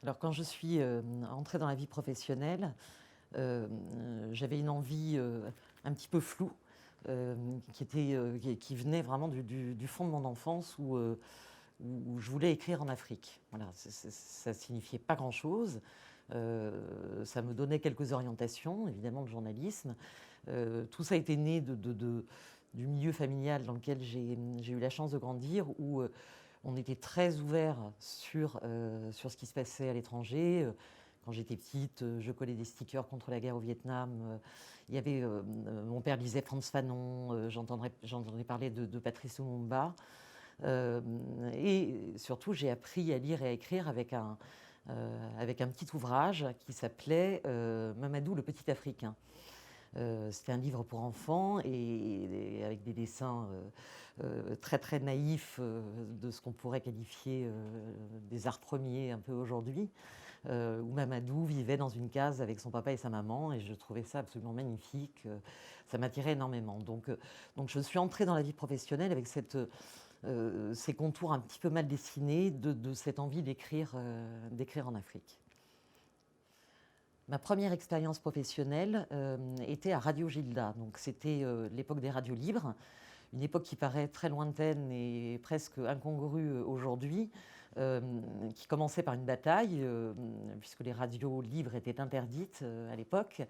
Alors quand je suis entrée dans la vie professionnelle, euh, j'avais une envie un petit peu floue qui venait vraiment du fond de mon enfance où je voulais écrire en Afrique. Voilà, ça signifiait pas grand-chose. Ça me donnait quelques orientations, évidemment, de journalisme. Tout ça était né du milieu familial dans lequel j'ai eu la chance de grandir, où on était très ouvert sur ce qui se passait à l'étranger. Quand j'étais petite, je collais des stickers contre la guerre au Vietnam. Il y avait, mon père lisait Frantz Fanon, j'entendais parler de Patrice Lumumba. Euh, et surtout, j'ai appris à lire et à écrire avec un petit ouvrage qui s'appelait Mamadou le Petit Africain. C'était un livre pour enfants et avec des dessins très très naïfs de ce qu'on pourrait qualifier des arts premiers un peu aujourd'hui, où Mamadou vivait dans une case avec son papa et sa maman, et je trouvais ça absolument magnifique. Ça m'attirait énormément. Donc je suis entrée dans la vie professionnelle avec ces contours un petit peu mal dessinés de cette envie d'écrire en Afrique. Ma première expérience professionnelle était à Radio Gilda. Donc c'était l'époque des radios libres, une époque qui paraît très lointaine et presque incongrue aujourd'hui, euh, qui commençait par une bataille, puisque les radios libres étaient interdites à l'époque.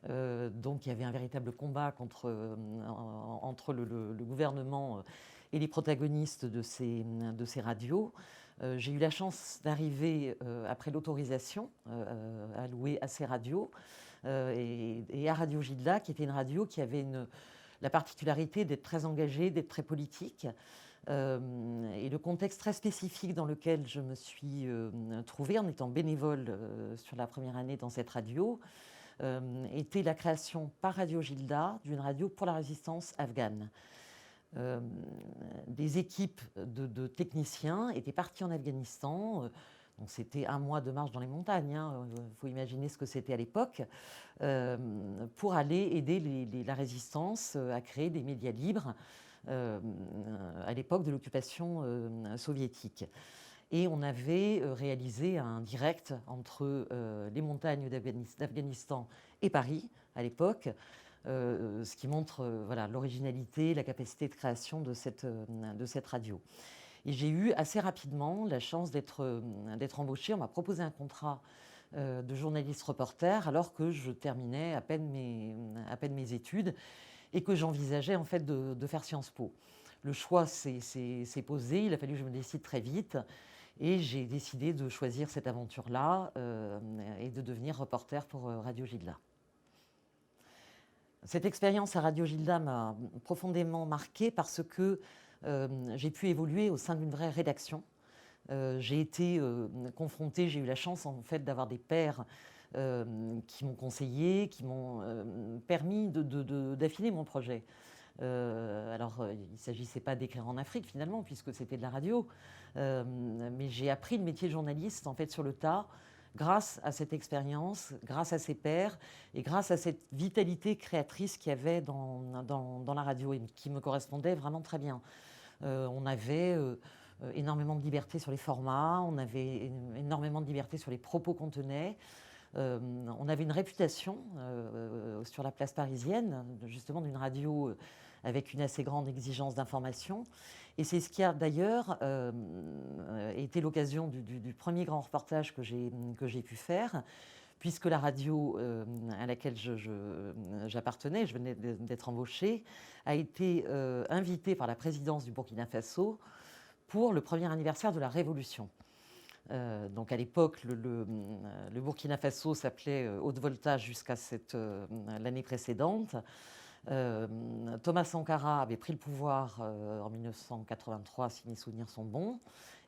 Donc il y avait un véritable combat entre le gouvernement et les protagonistes de ces radios. J'ai eu la chance d'arriver après l'autorisation allouée à ces radios et à Radio Gilda, qui était une radio qui avait la particularité d'être très engagée, d'être très politique. Et le contexte très spécifique dans lequel je me suis trouvée en étant bénévole sur la première année dans cette radio était la création par Radio Gilda d'une radio pour la résistance afghane. Euh, des équipes de techniciens étaient partis en Afghanistan. Donc c'était un mois de marche dans les montagnes, hein, faut imaginer ce que c'était à l'époque, pour aller aider la résistance à créer des médias libres à l'époque de l'occupation soviétique. Et on avait réalisé un direct entre les montagnes d'Afghanistan et Paris à l'époque, ce qui montre voilà, l'originalité, la capacité de création de cette radio. Et j'ai eu assez rapidement la chance d'être embauchée. On m'a proposé un contrat de journaliste reporter alors que je terminais à peine mes études et que j'envisageais en fait de faire Sciences Po. Le choix s'est posé, il a fallu que je me décide très vite. Et j'ai décidé de choisir cette aventure-là et de devenir reporter pour Radio Gilda. Cette expérience à Radio Gilda m'a profondément marquée parce que j'ai pu évoluer au sein d'une vraie rédaction. J'ai été confrontée, j'ai eu la chance en fait d'avoir des pairs qui m'ont conseillé, qui m'ont permis d'affiner mon projet. Il ne s'agissait pas d'écrire en Afrique finalement, puisque c'était de la radio, mais j'ai appris le métier de journaliste en fait sur le tas, grâce à cette expérience, grâce à ces pairs et grâce à cette vitalité créatrice qu'il y avait dans la radio et qui me correspondait vraiment très bien. On avait énormément de liberté sur les formats, on avait énormément de liberté sur les propos qu'on tenait. On avait une réputation sur la place parisienne, justement d'une radio avec une assez grande exigence d'information. Et c'est ce qui a d'ailleurs été l'occasion du premier grand reportage que j'ai pu faire, puisque la radio à laquelle j'appartenais, je venais d'être embauchée, a été invitée par la présidence du Burkina Faso pour le premier anniversaire de la Révolution. Donc à l'époque, le Burkina Faso s'appelait Haute Voltage jusqu'à l'année précédente. Thomas Sankara avait pris le pouvoir en 1983, si mes souvenirs sont bons.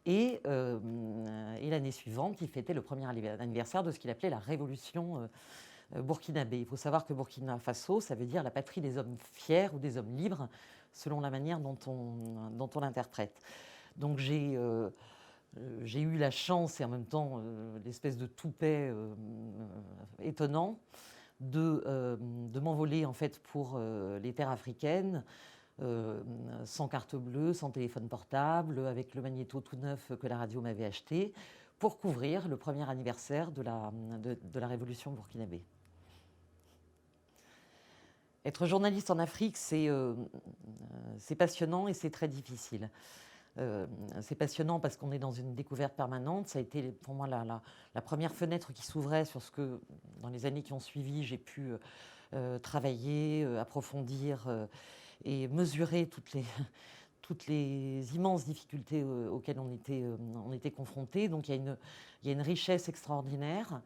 Et l'année suivante, il fêtait le premier anniversaire de ce qu'il appelait la révolution burkinabé. Il faut savoir que Burkina Faso, ça veut dire la patrie des hommes fiers ou des hommes libres, selon la manière dont on l'interprète. Donc j'ai eu la chance et en même temps l'espèce de toupet étonnant de m'envoler en fait pour les terres africaines, sans carte bleue, sans téléphone portable, avec le magnéto tout neuf que la radio m'avait acheté, pour couvrir le premier anniversaire de la révolution burkinabé. Être journaliste en Afrique, c'est passionnant et c'est très difficile. C'est passionnant parce qu'on est dans une découverte permanente. Ça a été pour moi la première fenêtre qui s'ouvrait sur ce que, dans les années qui ont suivi, j'ai pu travailler, approfondir et mesurer toutes les immenses difficultés auxquelles on était confrontés. Donc il y a une richesse extraordinaire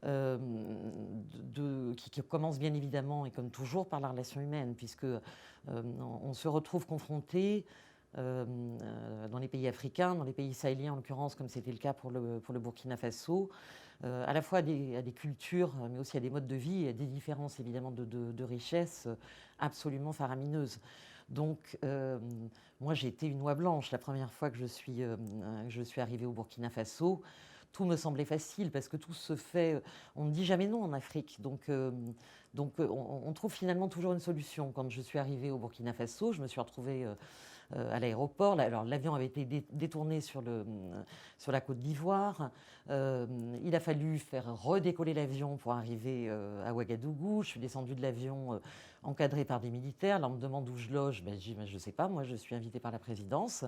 qui commence bien évidemment, et comme toujours, par la relation humaine, puisque on se retrouve confronté dans les pays africains, dans les pays sahéliens en l'occurrence, comme c'était le cas pour le Burkina Faso, à la fois à des cultures, mais aussi à des modes de vie et à des différences évidemment de richesse absolument faramineuses. Donc, moi, j'ai été une oie blanche la première fois que je suis arrivée au Burkina Faso. Tout me semblait facile parce que tout se fait. On ne dit jamais non en Afrique. Donc on trouve finalement toujours une solution. Quand je suis arrivée au Burkina Faso, je me suis retrouvée à l'aéroport. Alors, l'avion avait été détourné sur la Côte d'Ivoire. Il a fallu faire redécoller l'avion pour arriver à Ouagadougou. Je suis descendue de l'avion encadrée par des militaires. Là, on me demande où je loge. Ben, je dis, je ne sais pas, moi, je suis invitée par la présidence.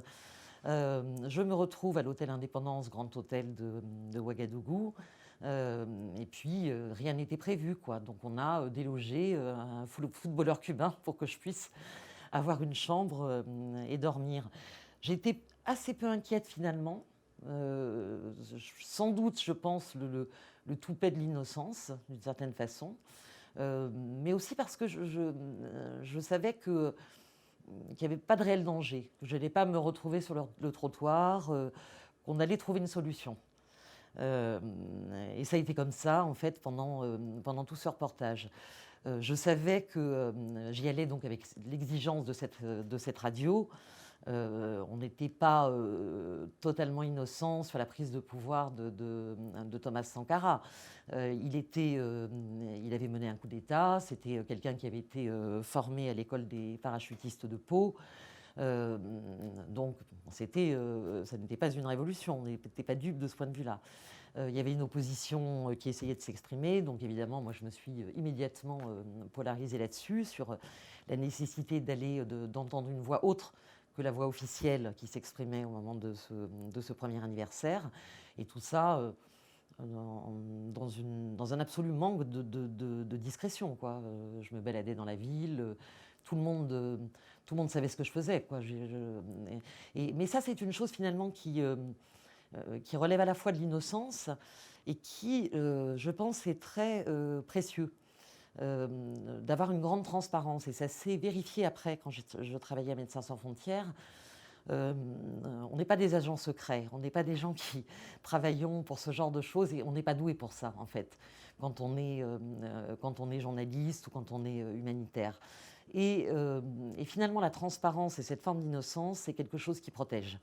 Je me retrouve à l'hôtel Indépendance, grand hôtel de Ouagadougou. Et puis, rien n'était prévu, quoi. Donc, on a délogé un footballeur cubain pour que je puisse avoir une chambre et dormir. J'étais assez peu inquiète finalement. Sans doute, je pense, le toupet de l'innocence, d'une certaine façon. Mais aussi parce que je savais qu'il n'y avait pas de réel danger, que je n'allais pas me retrouver sur le trottoir, qu'on allait trouver une solution. Et ça a été comme ça, en fait, pendant tout ce reportage. Je savais que j'y allais donc avec l'exigence de cette radio. On n'était pas totalement innocent sur la prise de pouvoir de Thomas Sankara. Il avait mené un coup d'État. C'était quelqu'un qui avait été formé à l'école des parachutistes de Pau. Donc, ça n'était pas une révolution. On n'était pas dupe de ce point de vue-là. Il y avait une opposition qui essayait de s'exprimer. Donc, évidemment, moi, je me suis immédiatement polarisée là-dessus, sur la nécessité d'entendre une voix autre que la voix officielle qui s'exprimait au moment de ce premier anniversaire. Et tout ça dans un absolu manque de discrétion, quoi. Je me baladais dans la ville, tout le monde savait ce que je faisais, quoi. Mais ça, c'est une chose finalement qui relève à la fois de l'innocence et qui, je pense, est très précieux. D'avoir une grande transparence. Et ça s'est vérifié après, quand je travaillais à Médecins sans frontières. On n'est pas des agents secrets, on n'est pas des gens qui travaillons pour ce genre de choses, et on n'est pas doué pour ça, en fait, quand on est journaliste ou quand on est humanitaire. Et finalement, la transparence et cette forme d'innocence, c'est quelque chose qui protège.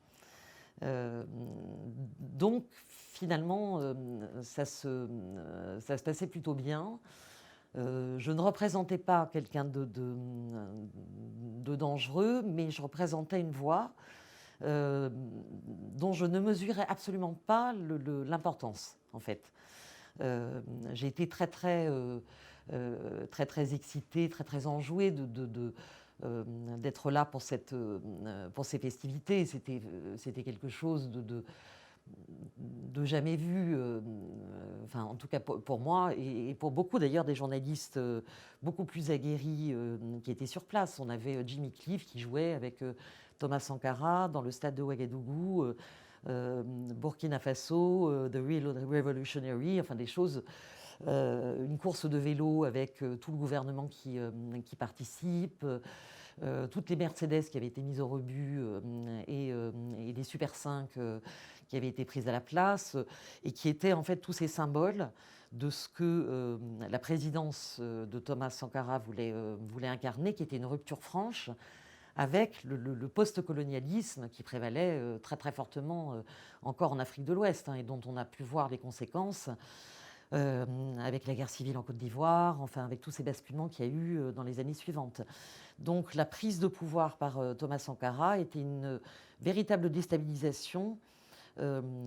Donc, finalement, ça se passait plutôt bien. Je ne représentais pas quelqu'un de dangereux, mais je représentais une voix dont je ne mesurais absolument pas l'importance, en fait. J'ai été très, très excitée, très, très enjouée d'être là pour ces festivités. C'était quelque chose de jamais vu, enfin en tout cas pour moi et pour beaucoup d'ailleurs des journalistes beaucoup plus aguerris qui étaient sur place. On avait Jimmy Cliff qui jouait avec Thomas Sankara dans le stade de Ouagadougou, Burkina Faso, The Real Revolutionary, enfin des choses, une course de vélo avec tout le gouvernement qui participe. Toutes les Mercedes qui avaient été mises au rebut et les Super 5 qui avaient été prises à la place et qui étaient en fait tous ces symboles de ce que la présidence de Thomas Sankara voulait incarner, qui était une rupture franche avec le post-colonialisme qui prévalait très très fortement encore en Afrique de l'Ouest, hein, et dont on a pu voir les conséquences avec la guerre civile en Côte d'Ivoire, enfin avec tous ces basculements qu'il y a eu dans les années suivantes. Donc la prise de pouvoir par Thomas Sankara était une véritable déstabilisation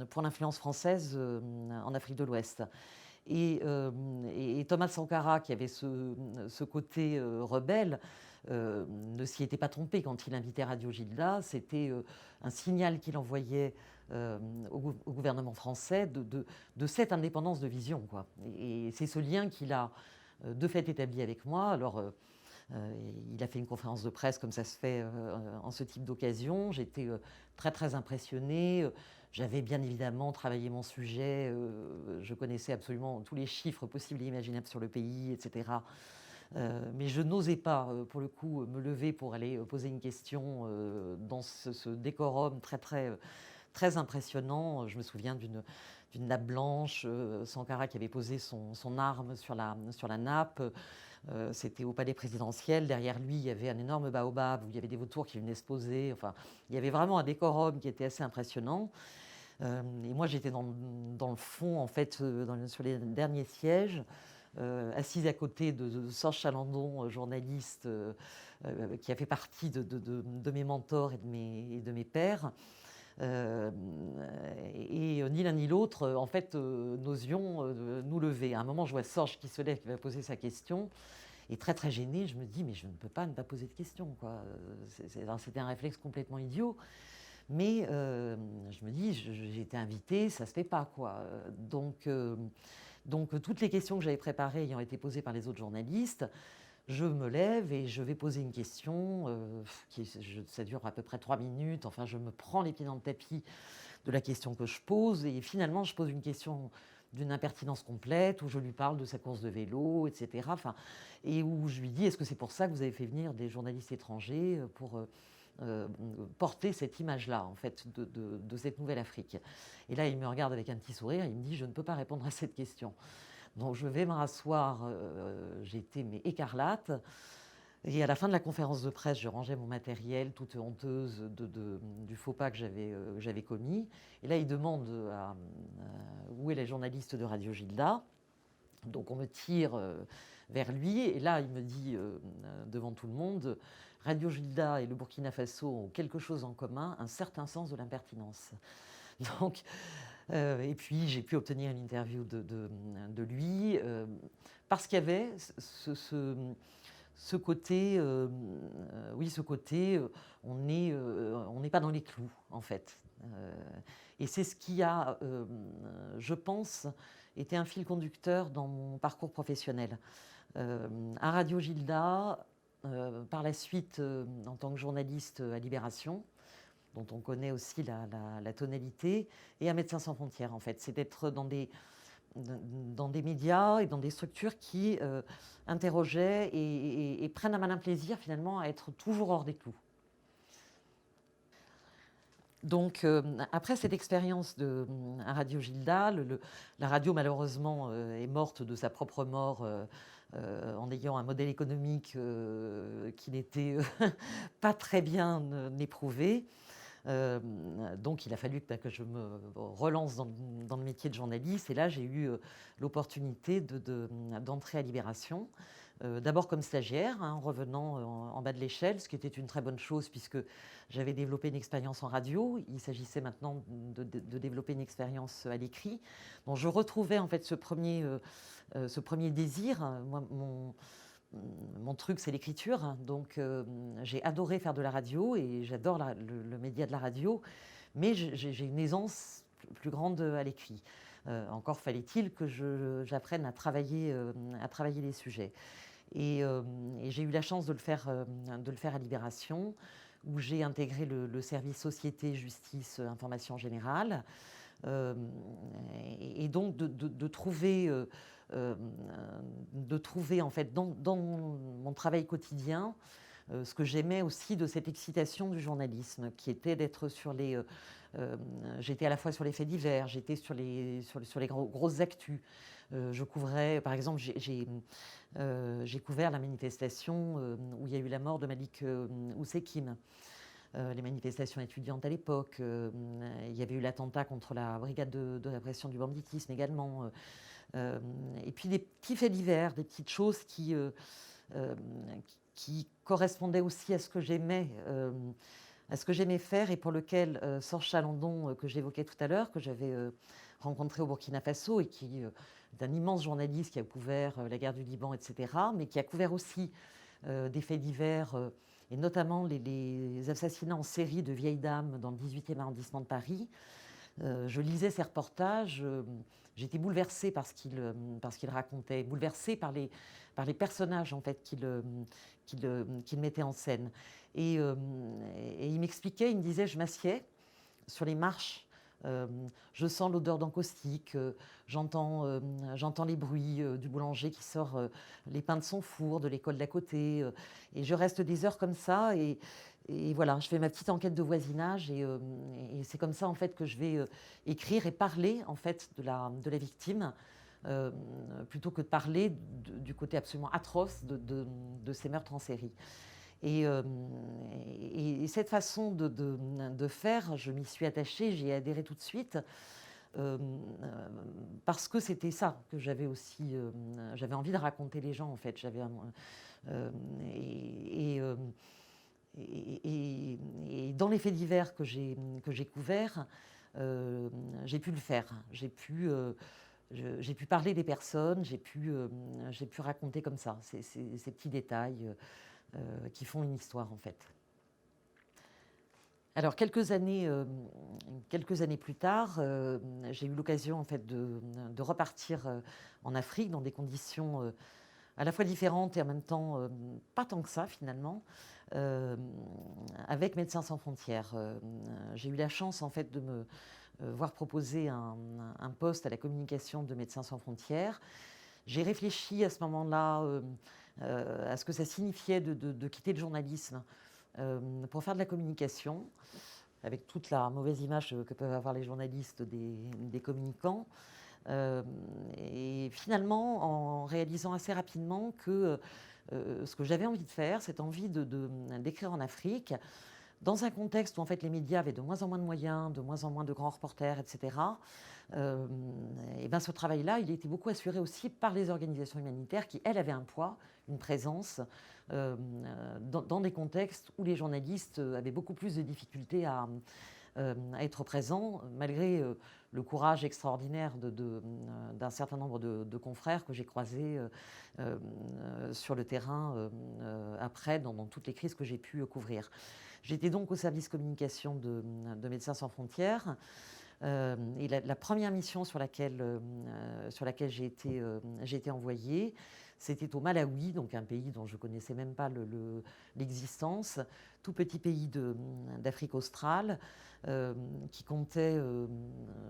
pour l'influence française en Afrique de l'Ouest. Et Thomas Sankara, qui avait ce côté rebelle, ne s'y était pas trompé quand il invitait Radio Gilda. C'était un signal qu'il envoyait au gouvernement français de cette indépendance de vision, quoi. Et c'est ce lien qu'il a de fait établi avec moi. Alors, il a fait une conférence de presse comme ça se fait en ce type d'occasion. J'étais très très impressionnée. J'avais bien évidemment travaillé mon sujet. Je connaissais absolument tous les chiffres possibles et imaginables sur le pays, etc. Mais je n'osais pas, pour le coup, me lever pour aller poser une question dans ce décorum très très très impressionnant. Je me souviens d'une nappe blanche, Sankara qui avait posé son arme sur la nappe. C'était au palais présidentiel. Derrière lui, il y avait un énorme baobab où il y avait des vautours qui venaient se poser. Enfin, il y avait vraiment un décorum qui était assez impressionnant. Et moi, j'étais dans le fond, en fait, sur les derniers sièges, assise à côté de Serge Chalandon, journaliste, qui a fait partie de mes mentors et de mes pairs. Et ni l'un ni l'autre, en fait, n'osions nous lever. À un moment, je vois Sorge qui se lève, qui va poser sa question. Et très très gênée, je me dis, mais je ne peux pas ne pas poser de question, quoi. C'était un réflexe complètement idiot. Mais je me dis, j'ai été invitée, ça ne se fait pas, quoi. Donc toutes les questions que j'avais préparées ayant été posées par les autres journalistes, je me lève et je vais poser une question, ça dure à peu près 3 minutes, enfin je me prends les pieds dans le tapis de la question que je pose, et finalement je pose une question d'une impertinence complète, où je lui parle de sa course de vélo, etc. Enfin, et où je lui dis, est-ce que c'est pour ça que vous avez fait venir des journalistes étrangers pour porter cette image-là, en fait, de cette nouvelle Afrique? Et là, il me regarde avec un petit sourire, il me dit, je ne peux pas répondre à cette question. Donc je vais me rasseoir, j'étais écarlate. Et à la fin de la conférence de presse, je rangeais mon matériel, toute honteuse du faux pas que j'avais commis. Et là, il demande où est la journaliste de Radio Gilda. Donc on me tire vers lui. Et là, il me dit, devant tout le monde, Radio Gilda et le Burkina Faso ont quelque chose en commun, un certain sens de l'impertinence. Donc, et puis j'ai pu obtenir une interview de lui, parce qu'il y avait ce côté, oui, ce côté, on n'est pas dans les clous, en fait. Et c'est ce qui a, je pense, été un fil conducteur dans mon parcours professionnel. À Radio Gilda, par la suite, en tant que journaliste à Libération, dont on connaît aussi la tonalité, et à Médecins sans frontières, en fait. C'est d'être dans des médias et dans des structures qui interrogeaient et prennent un malin plaisir, finalement, à être toujours hors des clous. Donc, après cette expérience à Radio Gilda, la radio, malheureusement, est morte de sa propre mort en ayant un modèle économique qui n'était pas très bien éprouvé. Donc il a fallu que je me relance dans le métier de journaliste, et là j'ai eu l'opportunité d'entrer à Libération, d'abord comme stagiaire, en revenant en bas de l'échelle, ce qui était une très bonne chose puisque j'avais développé une expérience en radio. Il s'agissait maintenant de développer une expérience à l'écrit. Donc je retrouvais en fait ce premier désir. Moi, mon truc, c'est l'écriture. Donc, j'ai adoré faire de la radio et j'adore le média de la radio. Mais j'ai une aisance plus grande à l'écrit. Encore fallait-il que j'apprenne à travailler les sujets. Et j'ai eu la chance de le faire à Libération, où j'ai intégré le service Société, Justice, Information Générale. Et donc de trouver en fait dans mon travail quotidien ce que j'aimais aussi de cette excitation du journalisme, qui était d'être sur les... j'étais à la fois sur les faits divers, j'étais sur les grosses actus. Je couvrais, par exemple, j'ai couvert la manifestation où il y a eu la mort de Malik Oussekine. Les manifestations étudiantes à l'époque. Il y avait eu l'attentat contre la brigade de répression du banditisme également. Et puis des petits faits divers, des petites choses qui correspondaient aussi à ce que j'aimais à ce que j'aimais faire et pour lequel Serge Chalandon, que j'évoquais tout à l'heure, que j'avais rencontré au Burkina Faso et qui est un immense journaliste qui a couvert la guerre du Liban, etc., mais qui a couvert aussi des faits divers, et notamment les assassinats en série de vieilles dames dans le 18e arrondissement de Paris. Je lisais ces reportages, j'étais bouleversée par ce qu'il racontait, bouleversée par les personnages en fait qu'il mettait en scène. Et il m'expliquait, il me disait, je m'assieds sur les marches, je sens l'odeur d'encaustique, j'entends les bruits du boulanger qui sort les pains de son four, de l'école d'à côté, et je reste des heures comme ça, et voilà, je fais ma petite enquête de voisinage, et c'est comme ça en fait que je vais écrire et parler en fait de la victime, plutôt que de parler du côté absolument atroce de ces meurtres en série. Et, euh, et cette façon de faire, je m'y suis attachée, j'y ai adhéré tout de suite, euh, parce que c'était ça que j'avais aussi, j'avais envie de raconter les gens en fait. Euh, et, et, euh, et dans les faits divers que j'ai couverts, j'ai pu le faire. J'ai pu parler des personnes, j'ai pu raconter comme ça ces petits détails qui font une histoire en fait. Alors quelques années plus tard, j'ai eu l'occasion en fait de repartir en Afrique dans des conditions à la fois différentes et en même temps pas tant que ça finalement, euh, avec Médecins sans frontières. J'ai eu la chance en fait de me voir proposer un poste à la communication de Médecins sans frontières. J'ai réfléchi à ce moment-là à ce que ça signifiait de quitter le journalisme pour faire de la communication, avec toute la mauvaise image que peuvent avoir les journalistes des communicants. Et finalement, en réalisant assez rapidement que ce que j'avais envie de faire, cette envie d'écrire en Afrique, dans un contexte où en fait les médias avaient de moins en moins de moyens, de moins en moins de grands reporters, etc. Et ben ce travail-là, il était beaucoup assuré aussi par les organisations humanitaires qui, elles, avaient un poids, une présence dans des contextes où les journalistes avaient beaucoup plus de difficultés à être présents, malgré le courage extraordinaire d'un certain nombre de confrères que j'ai croisés sur le terrain après, dans toutes les crises que j'ai pu couvrir. J'étais donc au service communication de Médecins sans frontières. Et la première mission sur laquelle j'ai été envoyée, c'était au Malawi, donc un pays dont je ne connaissais même pas l'existence, tout petit pays d'Afrique australe, qui comptait,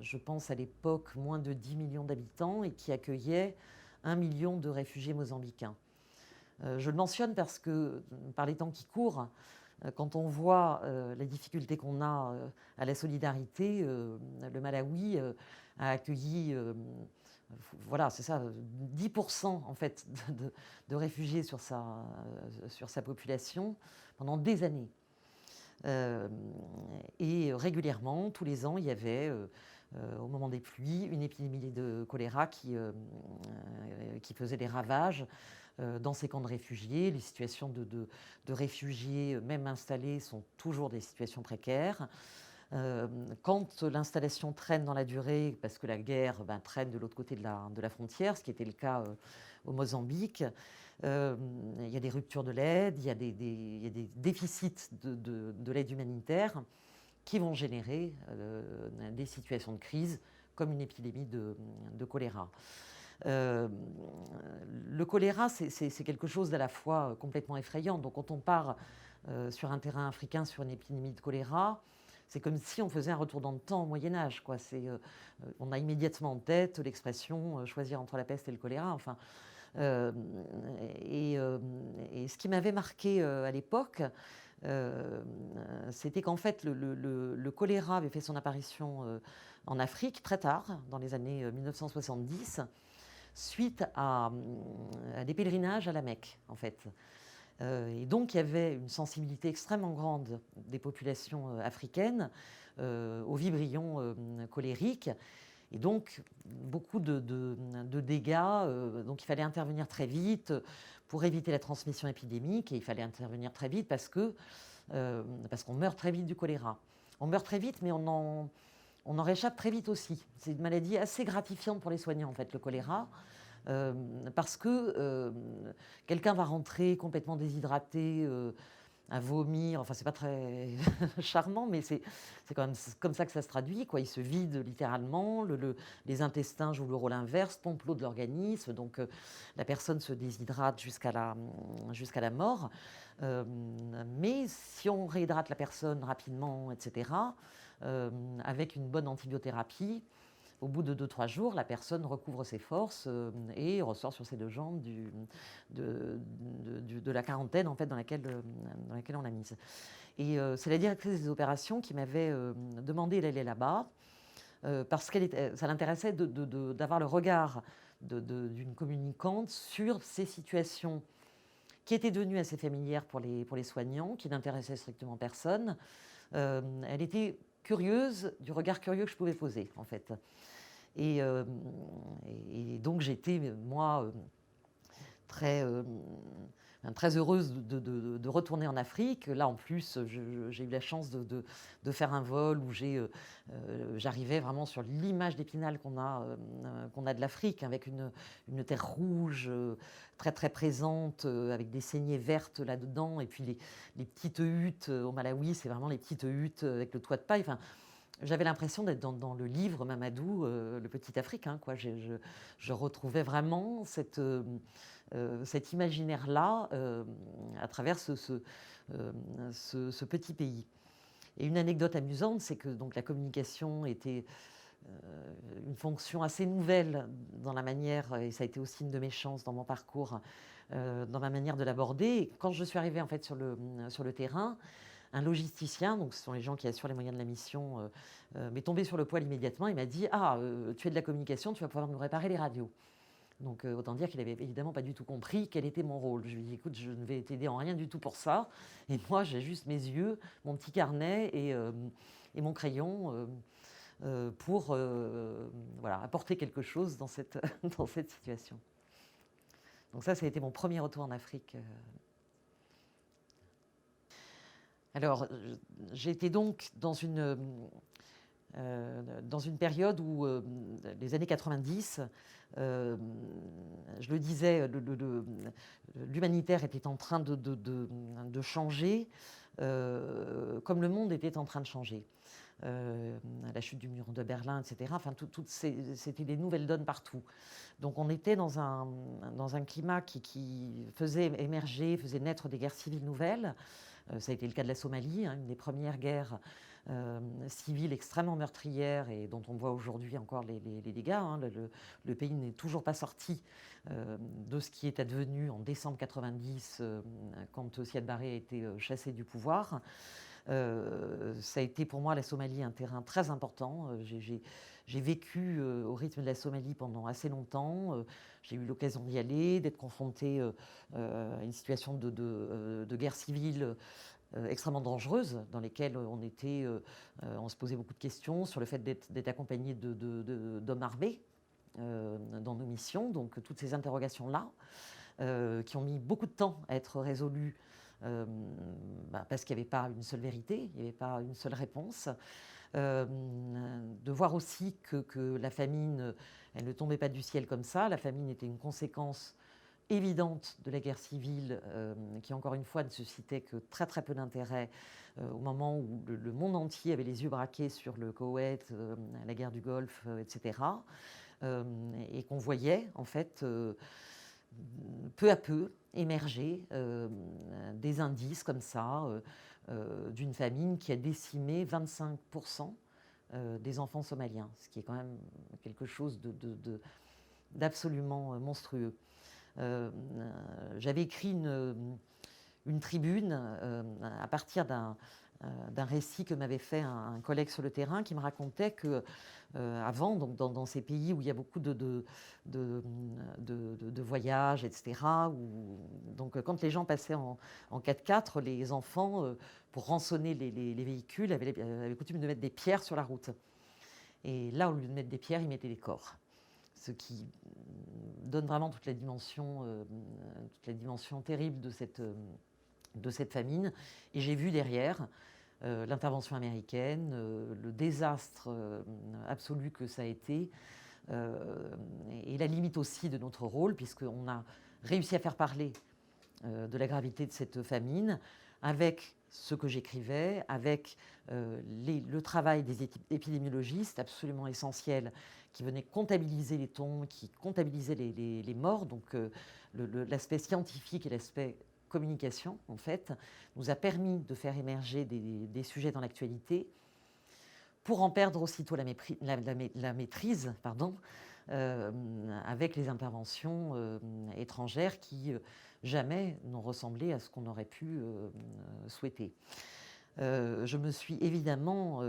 je pense à l'époque, moins de 10 millions d'habitants et qui accueillait 1 million de réfugiés mozambicains. Je le mentionne parce que, par les temps qui courent, quand on voit la difficulté qu'on a à la solidarité, le Malawi a accueilli, voilà, c'est ça, 10% en fait de réfugiés sur sa population pendant des années. Et régulièrement, tous les ans, il y avait, au moment des pluies, une épidémie de choléra qui faisait des ravages dans ces camps de réfugiés. Les situations de réfugiés, même installés, sont toujours des situations précaires. Quand l'installation traîne dans la durée, parce que la guerre traîne de l'autre côté de la frontière, ce qui était le cas au Mozambique, il y a des ruptures de l'aide, il y a des déficits de l'aide humanitaire qui vont générer des situations de crise, comme une épidémie de choléra. Le choléra, c'est quelque chose d'à la fois complètement effrayant. Donc quand on part sur un terrain africain sur une épidémie de choléra, c'est comme si on faisait un retour dans le temps au Moyen-Âge, quoi. On a immédiatement en tête l'expression choisir entre la peste et le choléra. Enfin, et ce qui m'avait marqué à l'époque, c'était qu'en fait le choléra avait fait son apparition en Afrique très tard, dans les années 1970, suite à des pèlerinages à la Mecque, en fait. Et donc il y avait une sensibilité extrêmement grande des populations africaines aux vibrions cholériques. Et donc, beaucoup de dégâts. Donc, il fallait intervenir très vite pour éviter la transmission épidémique. Et il fallait intervenir très vite parce que parce qu'on meurt très vite du choléra. On meurt très vite, mais on en réchappe très vite aussi. C'est une maladie assez gratifiante pour les soignants, en fait, le choléra, parce que quelqu'un va rentrer complètement déshydraté, à vomir, enfin c'est pas très charmant, mais c'est quand même comme ça que ça se traduit, quoi. Il se vide littéralement, les intestins jouent le rôle inverse, pompent l'eau de l'organisme, donc la personne se déshydrate jusqu'à la mort. Mais si on réhydrate la personne rapidement, etc., avec une bonne antibiothérapie, au bout de 2-3 jours, la personne recouvre ses forces et ressort sur ses deux jambes de la quarantaine en fait, dans laquelle on l'a mise. Et c'est la directrice des opérations qui m'avait demandé d'aller là-bas parce que ça l'intéressait d'avoir le regard d'une communicante sur ces situations qui étaient devenues assez familières pour les soignants, qui n'intéressaient strictement personne. Elle était curieuse du regard curieux que je pouvais poser, en fait. Et donc j'étais, moi, très, très heureuse de retourner en Afrique. Là, en plus, j'ai eu la chance de faire un vol où j'arrivais vraiment sur l'image d'Épinal qu'on a de l'Afrique, avec une terre rouge très très présente, avec des saignées vertes là-dedans, et puis les petites huttes au Malawi, c'est vraiment les petites huttes avec le toit de paille. Enfin, j'avais l'impression d'être dans le livre Mamadou, le petit Africain, quoi. Je retrouvais vraiment cet imaginaire-là à travers ce petit pays. Et une anecdote amusante, c'est que donc, la communication était une fonction assez nouvelle dans la manière, et ça a été aussi une de mes chances dans mon parcours, dans ma manière de l'aborder. Et quand je suis arrivée en fait, sur le terrain, un logisticien, donc ce sont les gens qui assurent les moyens de la mission, m'est tombé sur le poil immédiatement. Il m'a dit « Ah, tu es de la communication, tu vas pouvoir nous réparer les radios ». Donc autant dire qu'il n'avait évidemment pas du tout compris quel était mon rôle. Je lui ai dit « Écoute, je ne vais t'aider en rien du tout pour ça. Et moi, j'ai juste mes yeux, mon petit carnet et mon crayon pour voilà, apporter quelque chose dans cette, dans cette situation ». Donc ça a été mon premier retour en Afrique. Alors, j'ai été donc dans une période où, les années 90, je le disais, l'humanitaire était en train de changer, comme le monde était en train de changer. La chute du mur de Berlin, etc. Enfin, c'était des nouvelles donnes partout. Donc on était dans un climat qui faisait émerger, faisait naître des guerres civiles nouvelles. Ça a été le cas de la Somalie, une des premières guerres civiles extrêmement meurtrières et dont on voit aujourd'hui encore les dégâts. Le pays n'est toujours pas sorti de ce qui est advenu en décembre 90 quand Siad Barre a été chassé du pouvoir. Ça a été pour moi, la Somalie, un terrain très important. J'ai vécu au rythme de la Somalie pendant assez longtemps. J'ai eu l'occasion d'y aller, d'être confrontée à une situation de guerre civile extrêmement dangereuse, dans lesquelles on se posait beaucoup de questions sur le fait d'être accompagné d'hommes armés dans nos missions. Donc toutes ces interrogations-là, qui ont mis beaucoup de temps à être résolues, parce qu'il n'y avait pas une seule vérité, il n'y avait pas une seule réponse. De voir aussi que la famine, elle ne tombait pas du ciel comme ça. La famine était une conséquence évidente de la guerre civile, qui encore une fois ne suscitait que très très peu d'intérêt au moment où le monde entier avait les yeux braqués sur le Koweït, la guerre du Golfe, etc. Et qu'on voyait en fait peu à peu émerger des indices comme ça d'une famine qui a décimé 25% des enfants somaliens, ce qui est quand même quelque chose d'absolument monstrueux. J'avais écrit une tribune à partir d'un récit que m'avait fait un collègue sur le terrain qui me racontait que avant, donc dans ces pays où il y a beaucoup de voyages, etc., donc quand les gens passaient en 4x4, les enfants, pour rançonner les véhicules, avaient coutume de mettre des pierres sur la route. Et là, au lieu de mettre des pierres, ils mettaient des corps. Ce qui donne vraiment toute la dimension terrible de de cette famine. Et j'ai vu derrière l'intervention américaine, le désastre absolu que ça a été, et la limite aussi de notre rôle, puisqu'on a réussi à faire parler de la gravité de cette famine avec ce que j'écrivais, avec le travail des épidémiologistes absolument essentiels qui venaient comptabiliser les tombes, qui comptabilisaient les morts. Donc l'aspect scientifique et l'aspect communication, en fait, nous a permis de faire émerger des sujets dans l'actualité pour en perdre aussitôt la maîtrise, pardon, avec les interventions étrangères qui jamais n'ont ressemblé à ce qu'on aurait pu souhaiter. Je me suis évidemment,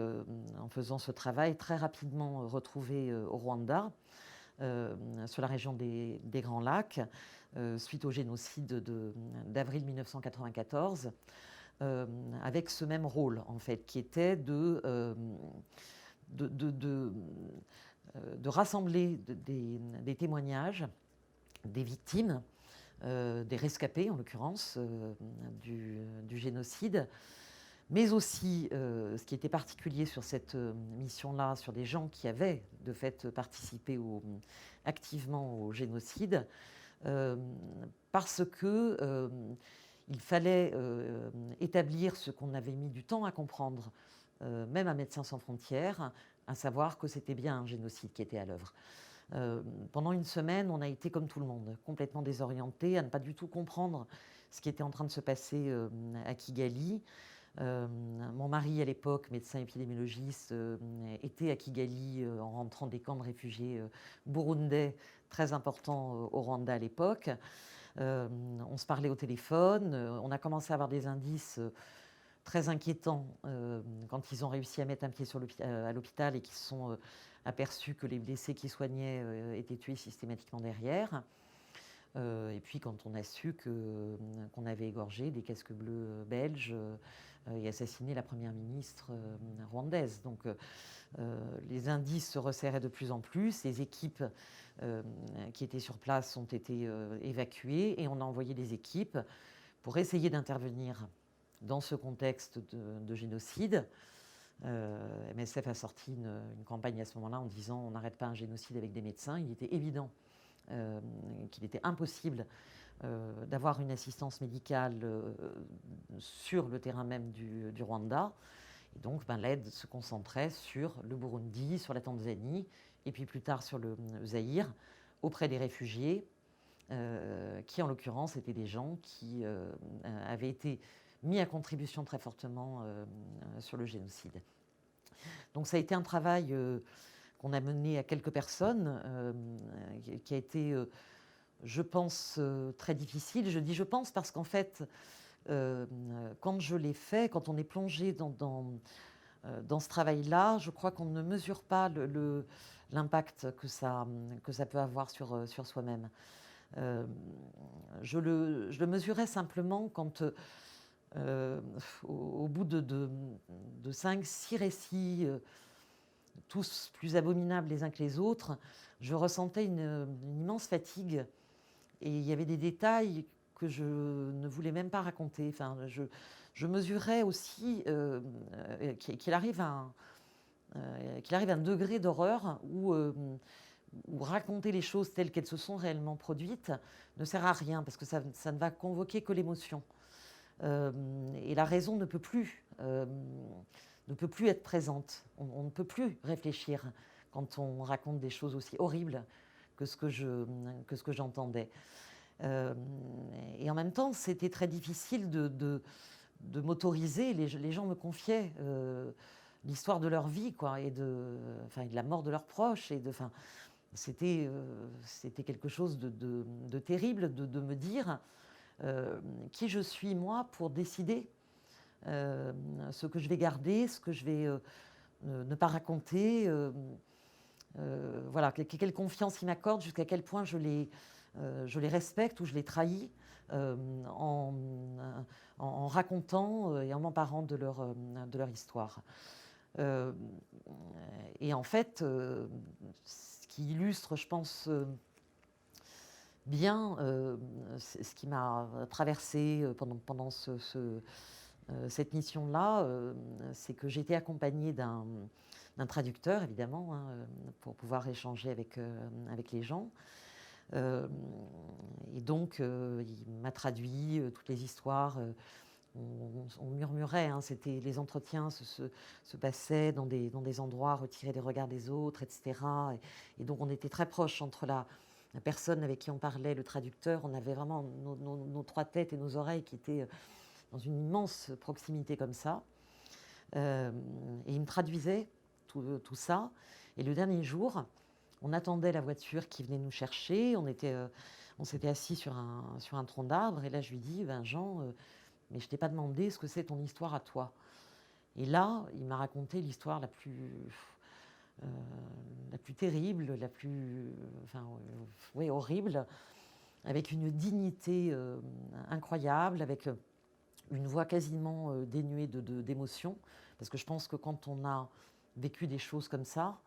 en faisant ce travail, très rapidement retrouvée au Rwanda, sur la région des Grands Lacs, suite au génocide d'avril 1994, avec ce même rôle, en fait, qui était de rassembler des témoignages des victimes, des rescapés en l'occurrence, du génocide, mais aussi, ce qui était particulier sur cette mission-là, sur des gens qui avaient de fait participé activement au génocide, parce que il fallait établir ce qu'on avait mis du temps à comprendre, même à Médecins sans frontières, à savoir que c'était bien un génocide qui était à l'œuvre. Pendant une semaine, on a été comme tout le monde, complètement désorientés, à ne pas du tout comprendre ce qui était en train de se passer à Kigali. Mon mari, à l'époque, médecin épidémiologiste, était à Kigali en rentrant des camps de réfugiés burundais très importants au Rwanda à l'époque. On se parlait au téléphone, on a commencé à avoir des indices très inquiétants quand ils ont réussi à mettre un pied à l'hôpital et qu'ils se sont aperçus que les blessés qui soignaient étaient tués systématiquement derrière. Et puis quand on a su qu'on avait égorgé des casques bleus belges et assassiné la première ministre rwandaise. Donc les indices se resserraient de plus en plus, les équipes qui étaient sur place ont été évacuées et on a envoyé des équipes pour essayer d'intervenir dans ce contexte de génocide. MSF a sorti une campagne à ce moment-là en disant on n'arrête pas un génocide avec des médecins. Il était évident qu'il était impossible d'avoir une assistance médicale sur le terrain même du Rwanda. Et donc l'aide se concentrait sur le Burundi, sur la Tanzanie, et puis plus tard sur le Zaïre, auprès des réfugiés, qui en l'occurrence étaient des gens qui avaient été mis à contribution très fortement sur le génocide. Donc ça a été un travail qu'on a mené à quelques personnes, qui a été, je pense, très difficile. Je dis je pense parce qu'en fait, quand je l'ai fait, quand on est plongé dans ce travail-là, je crois qu'on ne mesure pas l'impact que ça peut avoir sur soi-même. Je le mesurais simplement quand, au bout de 5-6 récits, tous plus abominables les uns que les autres, je ressentais une immense fatigue. Et il y avait des détails que je ne voulais même pas raconter. Enfin, je mesurais aussi qu'il arrive à un degré d'horreur où raconter les choses telles qu'elles se sont réellement produites ne sert à rien, parce que ça ne va convoquer que l'émotion. Et la raison ne peut plus être présente. On ne peut plus réfléchir quand on raconte des choses aussi horribles que ce que j'entendais. Et en même temps, c'était très difficile de m'autoriser. Les gens me confiaient l'histoire de leur vie, quoi, et de la mort de leurs proches. C'était quelque chose de terrible de me dire qui je suis, moi, pour décider ce que je vais garder, ce que je vais ne pas raconter. Voilà, quelle confiance ils m'accordent, jusqu'à quel point je les respecte ou je les trahis en racontant et en m'emparant de leur histoire. Et en fait, ce qui illustre, je pense, bien, ce qui m'a traversée pendant cette mission-là, c'est que j'ai été accompagnée d'un traducteur, évidemment, hein, pour pouvoir échanger avec les gens. Euh, et donc, il m'a traduit toutes les histoires. On murmurait, hein, les entretiens se passaient dans des endroits retirés des regards des autres, etc. Et donc, on était très proches entre la personne avec qui on parlait, le traducteur. On avait vraiment nos trois têtes et nos oreilles qui étaient dans une immense proximité comme ça. Et il me traduisait tout ça. Et le dernier jour, on attendait la voiture qui venait nous chercher. On s'était assis sur un tronc d'arbre. Et là, je lui dis, ben, Jean, mais je t'ai pas demandé ce que c'est ton histoire à toi. Et là, il m'a raconté l'histoire euh, la plus terrible, enfin, oui, horrible, avec une dignité incroyable, avec une voix quasiment dénuée d'émotion, parce que je pense que quand on a vécu des choses comme ça,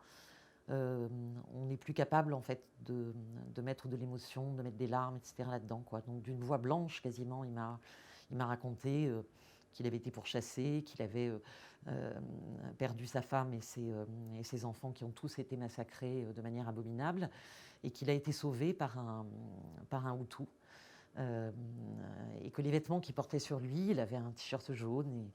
on n'est plus capable en fait de mettre de l'émotion, de mettre des larmes, etc. là-dedans, quoi. Donc d'une voix blanche quasiment, il m'a raconté qu'il avait été pourchassé, qu'il avait perdu sa femme et ses enfants qui ont tous été massacrés de manière abominable, et qu'il a été sauvé par un Hutu. Et que les vêtements qu'il portait sur lui, il avait un t-shirt jaune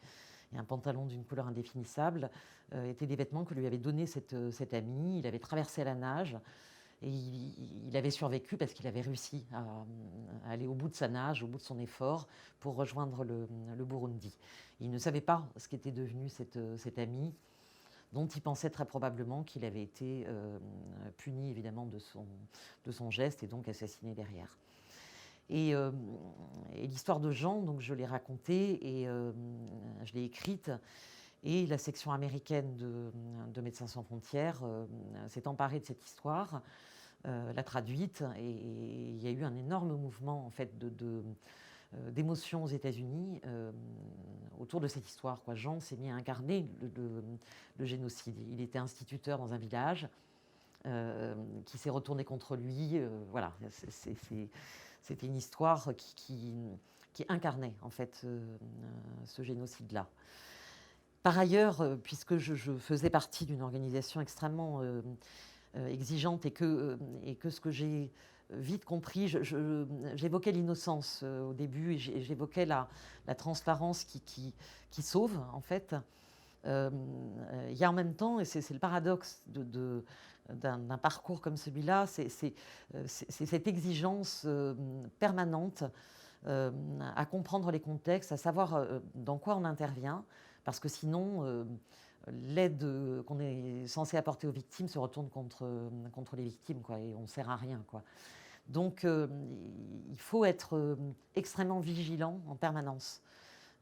et un pantalon d'une couleur indéfinissable, étaient des vêtements que lui avait donné cet ami. Il avait traversé à la nage et il avait survécu parce qu'il avait réussi à aller au bout de sa nage, au bout de son effort pour rejoindre le Burundi. Il ne savait pas ce qu'était devenu cet ami, dont il pensait très probablement qu'il avait été puni évidemment de son geste et donc assassiné derrière. Et l'histoire de Jean, donc je l'ai racontée et je l'ai écrite. Et la section américaine de Médecins sans frontières s'est emparée de cette histoire, l'a traduite, et il y a eu un énorme mouvement en fait d'émotion aux États-Unis autour de cette histoire, quoi. Jean s'est mis à incarner le génocide. Il était instituteur dans un village qui s'est retourné contre lui. Voilà, c'était une histoire qui incarnait en fait ce génocide-là. Par ailleurs, puisque je faisais partie d'une organisation extrêmement exigeante et que ce que j'ai vite compris, j'évoquais l'innocence au début et j'évoquais la transparence qui sauve en fait. Il y a en même temps, et c'est le paradoxe d'un parcours comme celui-là, c'est cette exigence permanente à comprendre les contextes, à savoir dans quoi on intervient, parce que sinon, l'aide qu'on est censé apporter aux victimes se retourne contre les victimes, quoi, et on ne sert à rien, quoi. Donc, il faut être extrêmement vigilant en permanence.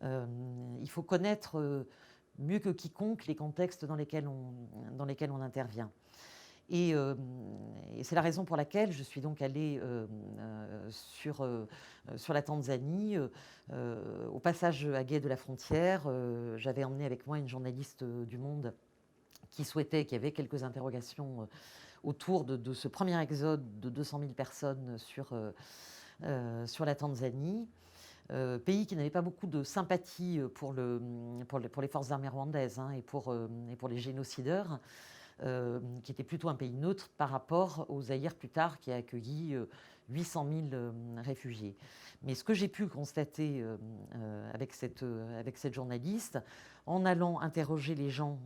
Il faut connaître mieux que quiconque les contextes dans lesquels on intervient. Et c'est la raison pour laquelle je suis donc allée sur la Tanzanie. Au passage à Gué de la Frontière, j'avais emmené avec moi une journaliste du Monde qui avait quelques interrogations autour de ce premier exode de 200 000 personnes sur la Tanzanie. Pays qui n'avait pas beaucoup de sympathie pour les forces armées rwandaises, hein, et pour les génocideurs. Qui était plutôt un pays neutre par rapport au Zaïre plus tard, qui a accueilli 800 000 réfugiés. Mais ce que j'ai pu constater avec cette journaliste, en allant interroger les gens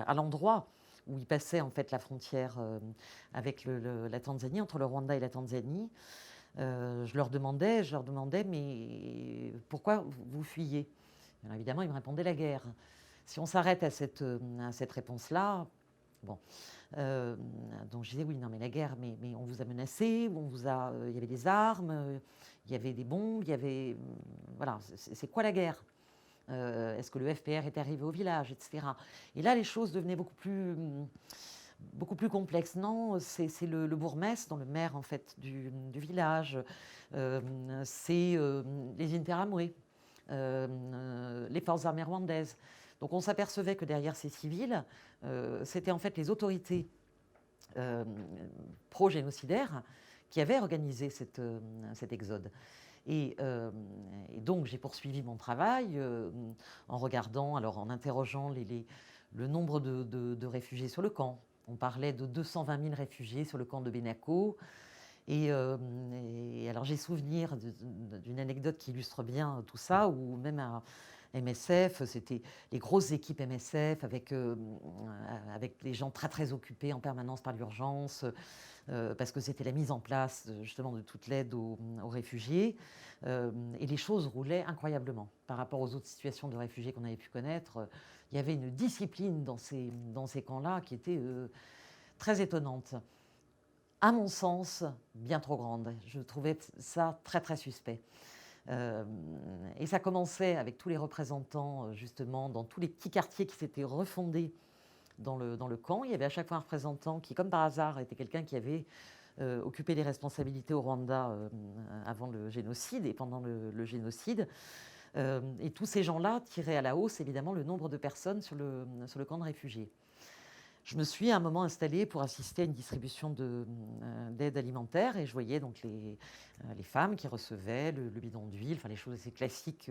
à l'endroit où ils passaient en fait la frontière avec la Tanzanie, entre le Rwanda et la Tanzanie, je leur demandais, mais pourquoi vous fuyez? Alors, évidemment, ils me répondaient la guerre. Si on s'arrête à cette réponse-là, bon, donc je disais oui, non, mais la guerre, mais on vous a menacé, il y avait des armes, il y avait des bombes, il y avait, voilà, c'est quoi la guerre? Est-ce que le FPR est arrivé au village, etc. Et là, les choses devenaient beaucoup plus complexes. Non, c'est le bourgmestre, le maire en fait du village, c'est les Interamwe, les forces armées rwandaises. Donc on s'apercevait que derrière ces civils, c'était en fait les autorités pro-génocidaires qui avait organisé cet exode. Et, euh, et donc j'ai poursuivi mon travail en regardant, alors en interrogeant le nombre de réfugiés sur le camp. On parlait de 220 000 réfugiés sur le camp de Benako. Et, euh, et alors j'ai souvenir d'une anecdote qui illustre bien tout ça, où même à MSF, c'était les grosses équipes MSF avec les gens très très occupés en permanence par l'urgence, parce que c'était la mise en place justement de toute l'aide aux réfugiés. Et les choses roulaient incroyablement par rapport aux autres situations de réfugiés qu'on avait pu connaître. Il y avait une discipline dans ces camps-là qui était très étonnante. À mon sens, bien trop grande. Je trouvais ça très très suspect. Euh, et ça commençait avec tous les représentants, justement, dans tous les petits quartiers qui s'étaient refondés dans le camp. Il y avait à chaque fois un représentant qui, comme par hasard, était quelqu'un qui avait occupé les responsabilités au Rwanda avant le génocide et pendant le génocide. Et tous ces gens-là tiraient à la hausse, évidemment, le nombre de personnes sur le camp de réfugiés. Je me suis à un moment installée pour assister à une distribution d'aide alimentaire et je voyais donc les femmes qui recevaient le bidon d'huile, enfin les choses assez classiques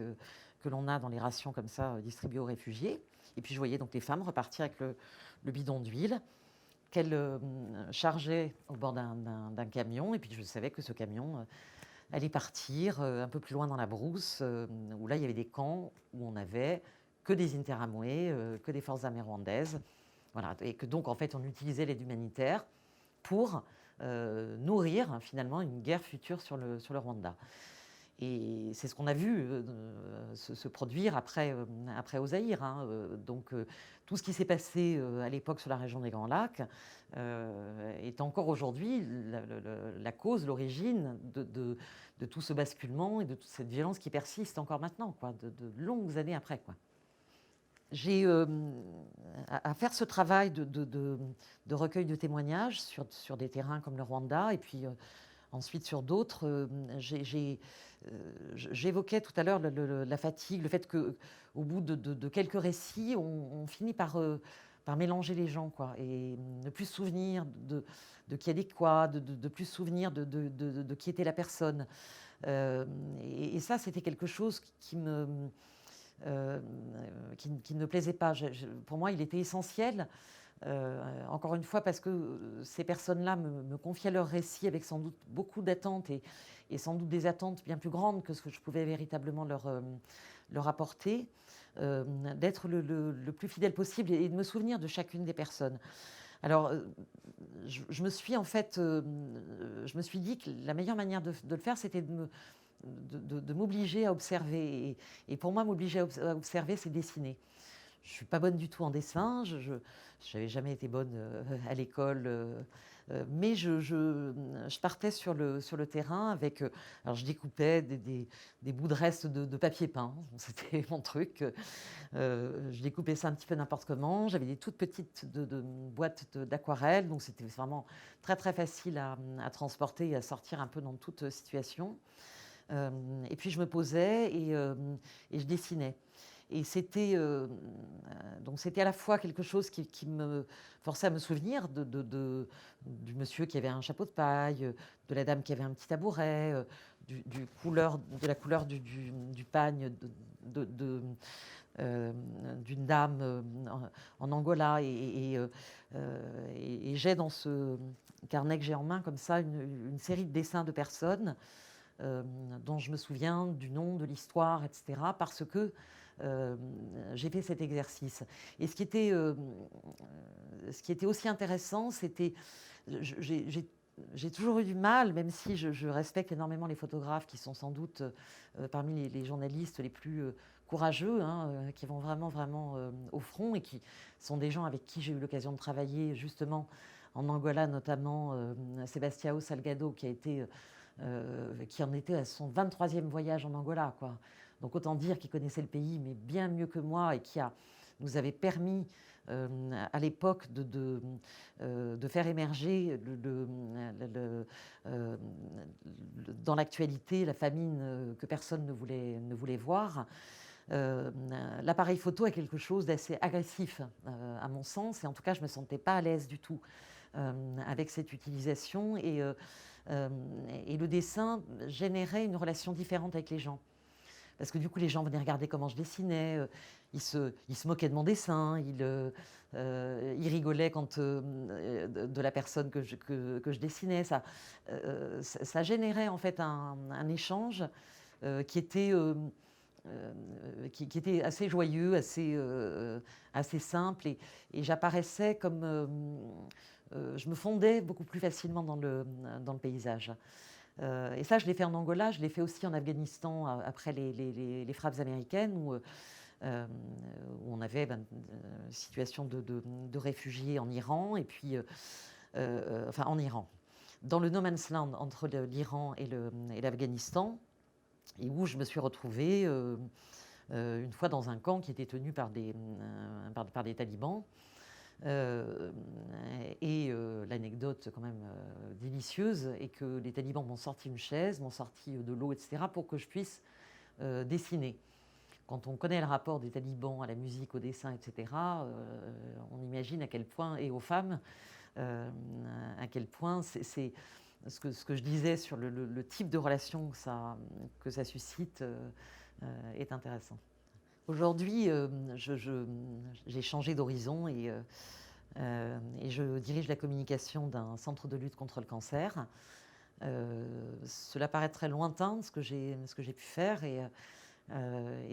que l'on a dans les rations comme ça distribuées aux réfugiés. Et puis je voyais donc les femmes repartir avec le bidon d'huile qu'elles chargeaient au bord d'un camion. Et puis je savais que ce camion allait partir un peu plus loin dans la brousse, où là il y avait des camps où on n'avait que des Interamway, que des forces armées rwandaises. Voilà, et que donc en fait on utilisait l'aide humanitaire pour nourrir finalement une guerre future sur le Rwanda. Et c'est ce qu'on a vu se produire après Ozaïr. Hein. Donc tout ce qui s'est passé à l'époque sur la région des Grands Lacs est encore aujourd'hui la cause, l'origine de tout ce basculement et de toute cette violence qui persiste encore maintenant, quoi, de longues années après, quoi. J'ai à faire ce travail de recueil de témoignages sur des terrains comme le Rwanda et puis ensuite sur d'autres. J'évoquais tout à l'heure la fatigue, le fait qu'au bout de quelques récits, on finit par mélanger les gens, quoi, et ne plus se souvenir de qui a dit quoi, de plus se souvenir de qui était la personne. Et ça, c'était quelque chose qui ne me plaisait pas. Pour moi, il était essentiel, encore une fois, parce que ces personnes-là me confiaient leurs récits avec sans doute beaucoup d'attentes et sans doute des attentes bien plus grandes que ce que je pouvais véritablement leur apporter, d'être le plus fidèle possible et de me souvenir de chacune des personnes. Alors, je me suis en fait, je me suis dit que la meilleure manière de le faire, c'était de m'obliger à observer. Et pour moi, m'obliger à observer, c'est dessiner. Je ne suis pas bonne du tout en dessin, je n'avais jamais été bonne à l'école, mais je partais sur le terrain avec... alors je découpais des bouts de restes de papier peint, c'était mon truc. Je découpais ça un petit peu n'importe comment. J'avais des toutes petites boîtes d'aquarelle, donc c'était vraiment très très facile à transporter et à sortir un peu dans toute situation. Et puis je me posais et je dessinais. Et donc c'était à la fois quelque chose qui me forçait à me souvenir du monsieur qui avait un chapeau de paille, de la dame qui avait un petit tabouret, de la couleur du pagne d'une dame en Angola. Et j'ai dans ce carnet que j'ai en main comme ça une série de dessins de personnes dont je me souviens du nom, de l'histoire, etc., parce que j'ai fait cet exercice. Et ce qui était aussi intéressant, c'était... J'ai toujours eu du mal, même si je respecte énormément les photographes qui sont sans doute parmi les journalistes les plus courageux, hein, qui vont vraiment, vraiment au front et qui sont des gens avec qui j'ai eu l'occasion de travailler justement en Angola, notamment Sebastião Salgado, qui en était à son 23e voyage en Angola, quoi. Donc autant dire qu'il connaissait le pays, mais bien mieux que moi, et nous avait permis à l'époque de faire émerger dans l'actualité la famine que personne ne voulait voir. L'appareil photo est quelque chose d'assez agressif, à mon sens, et en tout cas, je ne me sentais pas à l'aise du tout avec cette utilisation. Et le dessin générait une relation différente avec les gens. Parce que du coup, les gens venaient regarder comment je dessinais, ils se moquaient de mon dessin, ils rigolaient de la personne que je dessinais. Ça générait en fait un échange qui était assez joyeux, assez simple. Et j'apparaissais comme... je me fondais beaucoup plus facilement dans le paysage. Et ça, je l'ai fait en Angola, je l'ai fait aussi en Afghanistan après les frappes américaines, où on avait une situation de réfugiés en Iran, et puis, enfin en Iran, dans le no man's land entre l'Iran et l'Afghanistan, et où je me suis retrouvée une fois dans un camp qui était tenu par des talibans. L'anecdote quand même délicieuse est que les talibans m'ont sorti une chaise, m'ont sorti de l'eau, etc., pour que je puisse dessiner. Quand on connaît le rapport des talibans à la musique, au dessin, etc., on imagine à quel point, et aux femmes, à quel point c'est ce que je disais sur le type de relation que ça suscite est intéressant. Aujourd'hui, j'ai changé d'horizon et je dirige la communication d'un centre de lutte contre le cancer. Cela paraît très lointain, ce que j'ai pu faire, et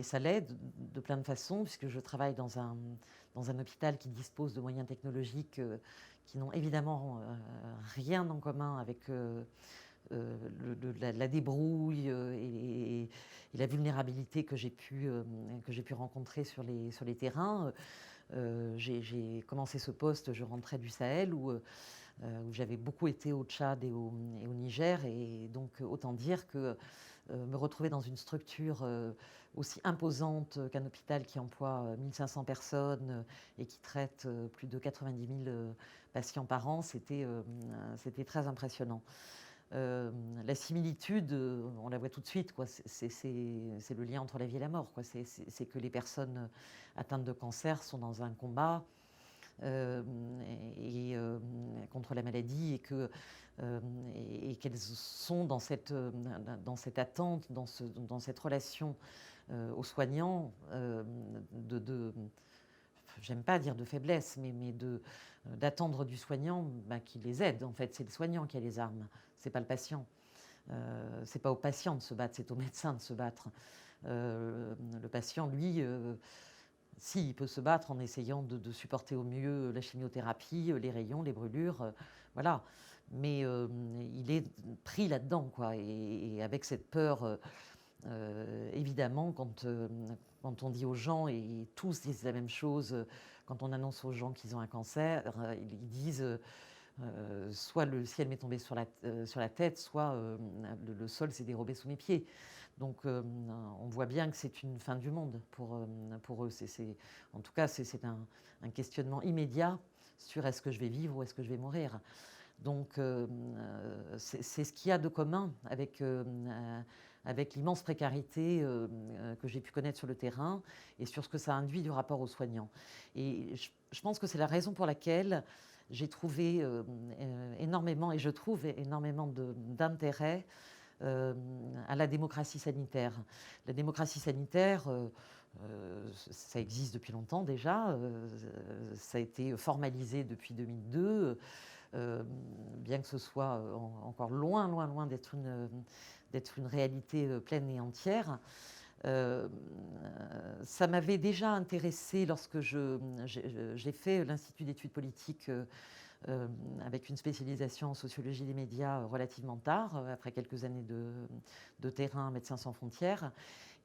ça l'aide de plein de façons, puisque je travaille dans un hôpital qui dispose de moyens technologiques qui n'ont évidemment rien en commun avec la débrouille et la vulnérabilité que j'ai pu rencontrer sur les terrains. J'ai commencé ce poste, je rentrais du Sahel, où j'avais beaucoup été au Tchad et au Niger, et donc autant dire que me retrouver dans une structure aussi imposante qu'un hôpital qui emploie 1500 personnes et qui traite plus de 90 000 patients par an, c'était très impressionnant. La similitude, on la voit tout de suite, quoi. C'est le lien entre la vie et la mort, quoi. C'est que les personnes atteintes de cancer sont dans un combat contre la maladie, et qu'elles sont dans cette attente, dans cette relation aux soignants, j'aime pas dire de faiblesse, mais d'attendre du soignant qu'il les aide. En fait, c'est le soignant qui a les armes, c'est pas le patient. C'est pas au patient de se battre, c'est au médecin de se battre. Le patient, lui, si, il peut se battre en essayant de supporter au mieux la chimiothérapie, les rayons, les brûlures, voilà. Mais il est pris là-dedans, quoi. Et avec cette peur, évidemment, quand on dit aux gens, et tous disent la même chose, quand on annonce aux gens qu'ils ont un cancer, ils disent soit le ciel m'est tombé sur la tête, soit le sol s'est dérobé sous mes pieds. Donc on voit bien que c'est une fin du monde pour eux. En tout cas, c'est un questionnement immédiat sur est-ce que je vais vivre ou est-ce que je vais mourir. Donc c'est ce qu'il y a de commun avec l'immense précarité que j'ai pu connaître sur le terrain et sur ce que ça induit du rapport aux soignants. Et je pense que c'est la raison pour laquelle j'ai trouvé énormément, et je trouve énormément d'intérêt à la démocratie sanitaire. La démocratie sanitaire, ça existe depuis longtemps déjà, ça a été formalisé depuis 2002, bien que ce soit encore loin, loin, loin d'être une réalité pleine et entière. Ça m'avait déjà intéressé lorsque j'ai fait l'Institut d'études politiques avec une spécialisation en sociologie des médias relativement tard, après quelques années de terrain à Médecins sans frontières.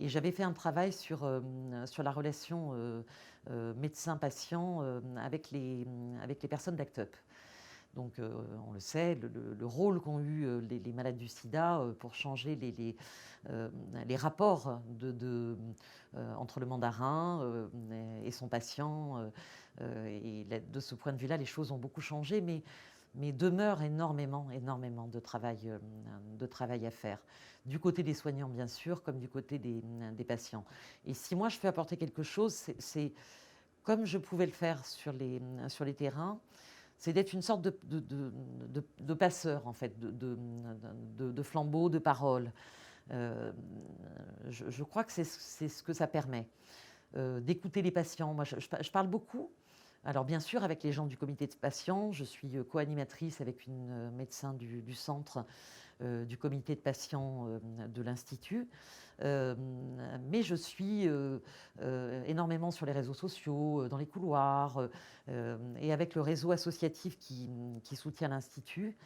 Et j'avais fait un travail sur la relation médecin-patient avec les personnes d'ACT UP. Donc, on le sait, le rôle qu'ont eu les malades du sida pour changer les rapports entre le mandarin et son patient. Et de ce point de vue-là, les choses ont beaucoup changé, mais demeure énormément de travail à faire. Du côté des soignants, bien sûr, comme du côté des patients. Et si moi, je peux apporter quelque chose, c'est comme je pouvais le faire sur les terrains, c'est d'être une sorte de passeur, en fait, de flambeau, de parole. Je crois que c'est ce que ça permet, d'écouter les patients. Moi, je parle beaucoup. Alors, bien sûr, avec les gens du comité de patients, je suis co-animatrice avec une médecin du centre, du comité de patients de l'Institut. Mais je suis énormément sur les réseaux sociaux, dans les couloirs, et avec le réseau associatif qui soutient l'Institut,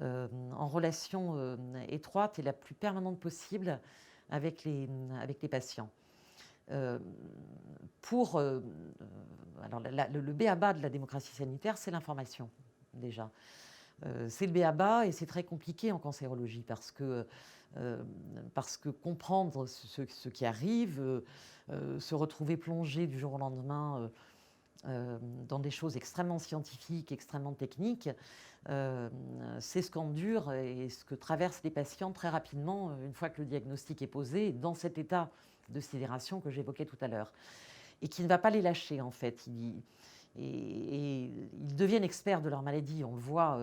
en relation étroite et la plus permanente possible avec les patients. Alors le b.a.-ba de la démocratie sanitaire, c'est l'information, déjà. C'est le b.a.-ba et c'est très compliqué en cancérologie parce que comprendre ce qui arrive, se retrouver plongé du jour au lendemain dans des choses extrêmement scientifiques, extrêmement techniques, c'est ce qu'endurent et ce que traversent les patients très rapidement une fois que le diagnostic est posé, dans cet état de sidération que j'évoquais tout à l'heure, et qui ne va pas les lâcher en fait. Ils deviennent experts de leur maladie, on le voit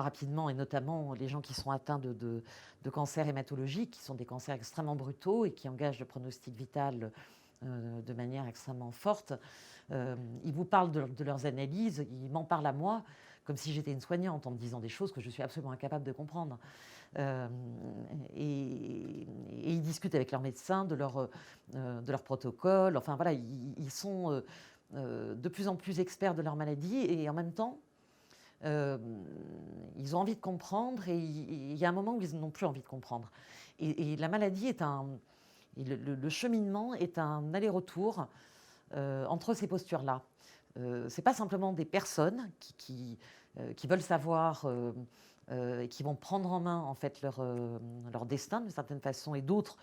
rapidement, et notamment les gens qui sont atteints de cancers hématologiques, qui sont des cancers extrêmement brutaux et qui engagent le pronostic vital de manière extrêmement forte. Ils vous parlent de leurs analyses, ils m'en parlent à moi comme si j'étais une soignante en me disant des choses que je suis absolument incapable de comprendre. Et ils discutent avec leurs médecins de leur protocole. Enfin voilà, ils sont de plus en plus experts de leur maladie et en même temps, ils ont envie de comprendre et il y a un moment où ils n'ont plus envie de comprendre. Et la maladie est le cheminement est un aller-retour entre ces postures-là. C'est pas simplement des personnes qui veulent savoir et qui vont prendre en main en fait leur destin d'une certaine façon, et d'autres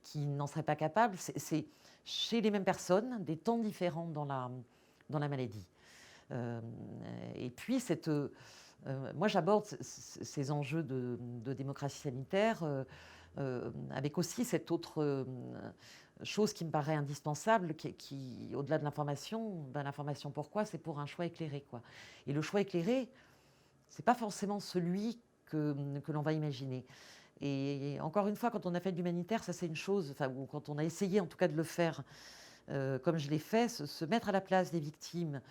qui n'en seraient pas capables. C'est chez les mêmes personnes, des temps différents dans la maladie. Et puis moi j'aborde ces enjeux de démocratie sanitaire avec aussi cette autre chose qui me paraît indispensable, qui au-delà de l'information, l'information pourquoi, c'est pour un choix éclairé, quoi. Et le choix éclairé, c'est pas forcément celui que l'on va imaginer. Et encore une fois, quand on a fait de l'humanitaire, ça c'est une chose, enfin, ou quand on a essayé en tout cas de le faire, comme je l'ai fait, se mettre à la place des victimes,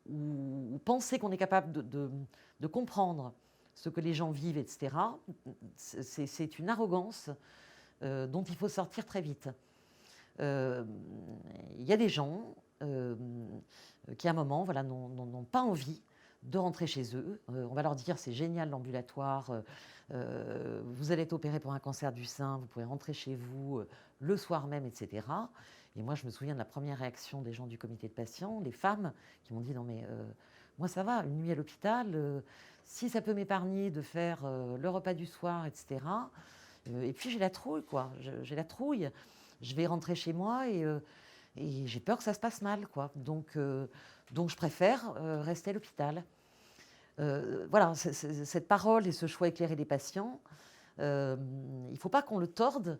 ou penser qu'on est capable de comprendre ce que les gens vivent, etc., c'est une arrogance dont il faut sortir très vite. Il y a des gens qui, à un moment, voilà, n'ont pas envie de rentrer chez eux. On va leur dire c'est génial l'ambulatoire, vous allez être opéré pour un cancer du sein, vous pouvez rentrer chez vous le soir même, etc. Et moi, je me souviens de la première réaction des gens du comité de patients, les femmes, qui m'ont dit non mais moi ça va, une nuit à l'hôpital, si ça peut m'épargner de faire le repas du soir, etc. Et puis j'ai la trouille, quoi. J'ai la trouille. Je vais rentrer chez moi et j'ai peur que ça se passe mal, quoi. Donc je préfère rester à l'hôpital. Voilà, cette parole et ce choix éclairé des patients, il ne faut pas qu'on le torde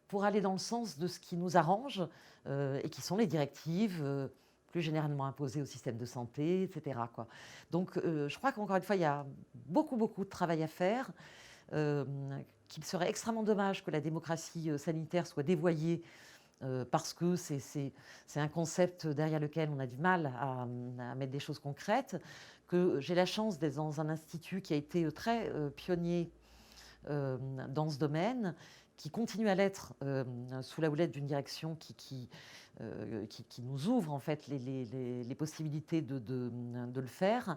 pour aller dans le sens de ce qui nous arrange et qui sont les directives plus généralement imposées au système de santé, etc., quoi. Donc je crois qu'encore une fois, il y a beaucoup, beaucoup de travail à faire, qu'il serait extrêmement dommage que la démocratie sanitaire soit dévoyée parce que c'est un concept derrière lequel on a du mal à mettre des choses concrètes, que j'ai la chance d'être dans un institut qui a été très pionnier dans ce domaine, qui continue à l'être sous la houlette d'une direction qui nous ouvre en fait les possibilités de le faire,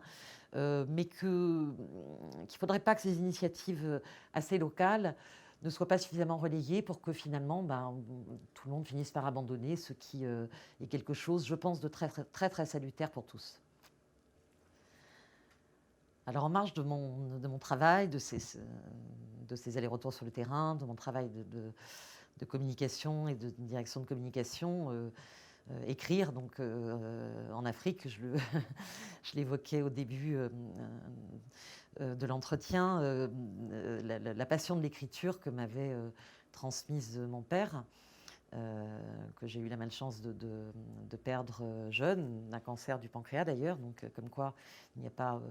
mais qu'il ne faudrait pas que ces initiatives assez locales ne soient pas suffisamment relayées pour que finalement tout le monde finisse par abandonner, ce qui est quelque chose, je pense, de très, très, très, très salutaire pour tous. Alors en marge de mon travail, de ces allers-retours sur le terrain, de mon travail de communication et de direction de communication, écrire, donc en Afrique, je l'évoquais au début de l'entretien, la passion de l'écriture que m'avait transmise mon père, que j'ai eu la malchance de perdre jeune, d'un cancer du pancréas d'ailleurs, donc comme quoi il n'y a pas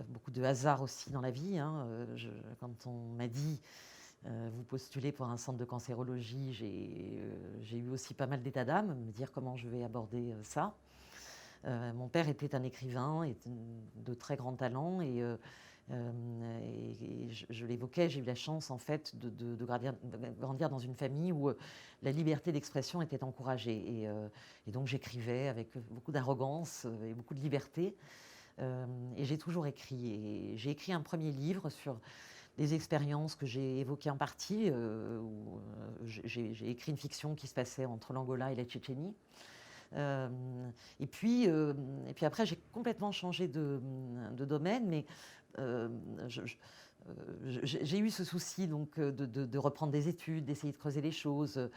beaucoup de hasard aussi dans la vie. Hein. Quand on m'a dit vous postulez pour un centre de cancérologie, j'ai eu aussi pas mal d'état d'âme, me dire comment je vais aborder ça. Mon père était un écrivain de très grand talent et je l'évoquais, j'ai eu la chance en fait de grandir dans une famille où la liberté d'expression était encouragée. Et donc j'écrivais avec beaucoup d'arrogance et beaucoup de liberté. Et j'ai toujours écrit. Et j'ai écrit un premier livre sur des expériences que j'ai évoquées en partie. J'ai écrit une fiction qui se passait entre l'Angola et la Tchétchénie. Et puis après, j'ai complètement changé de domaine, mais j'ai eu ce souci donc, de reprendre des études, d'essayer de creuser les choses.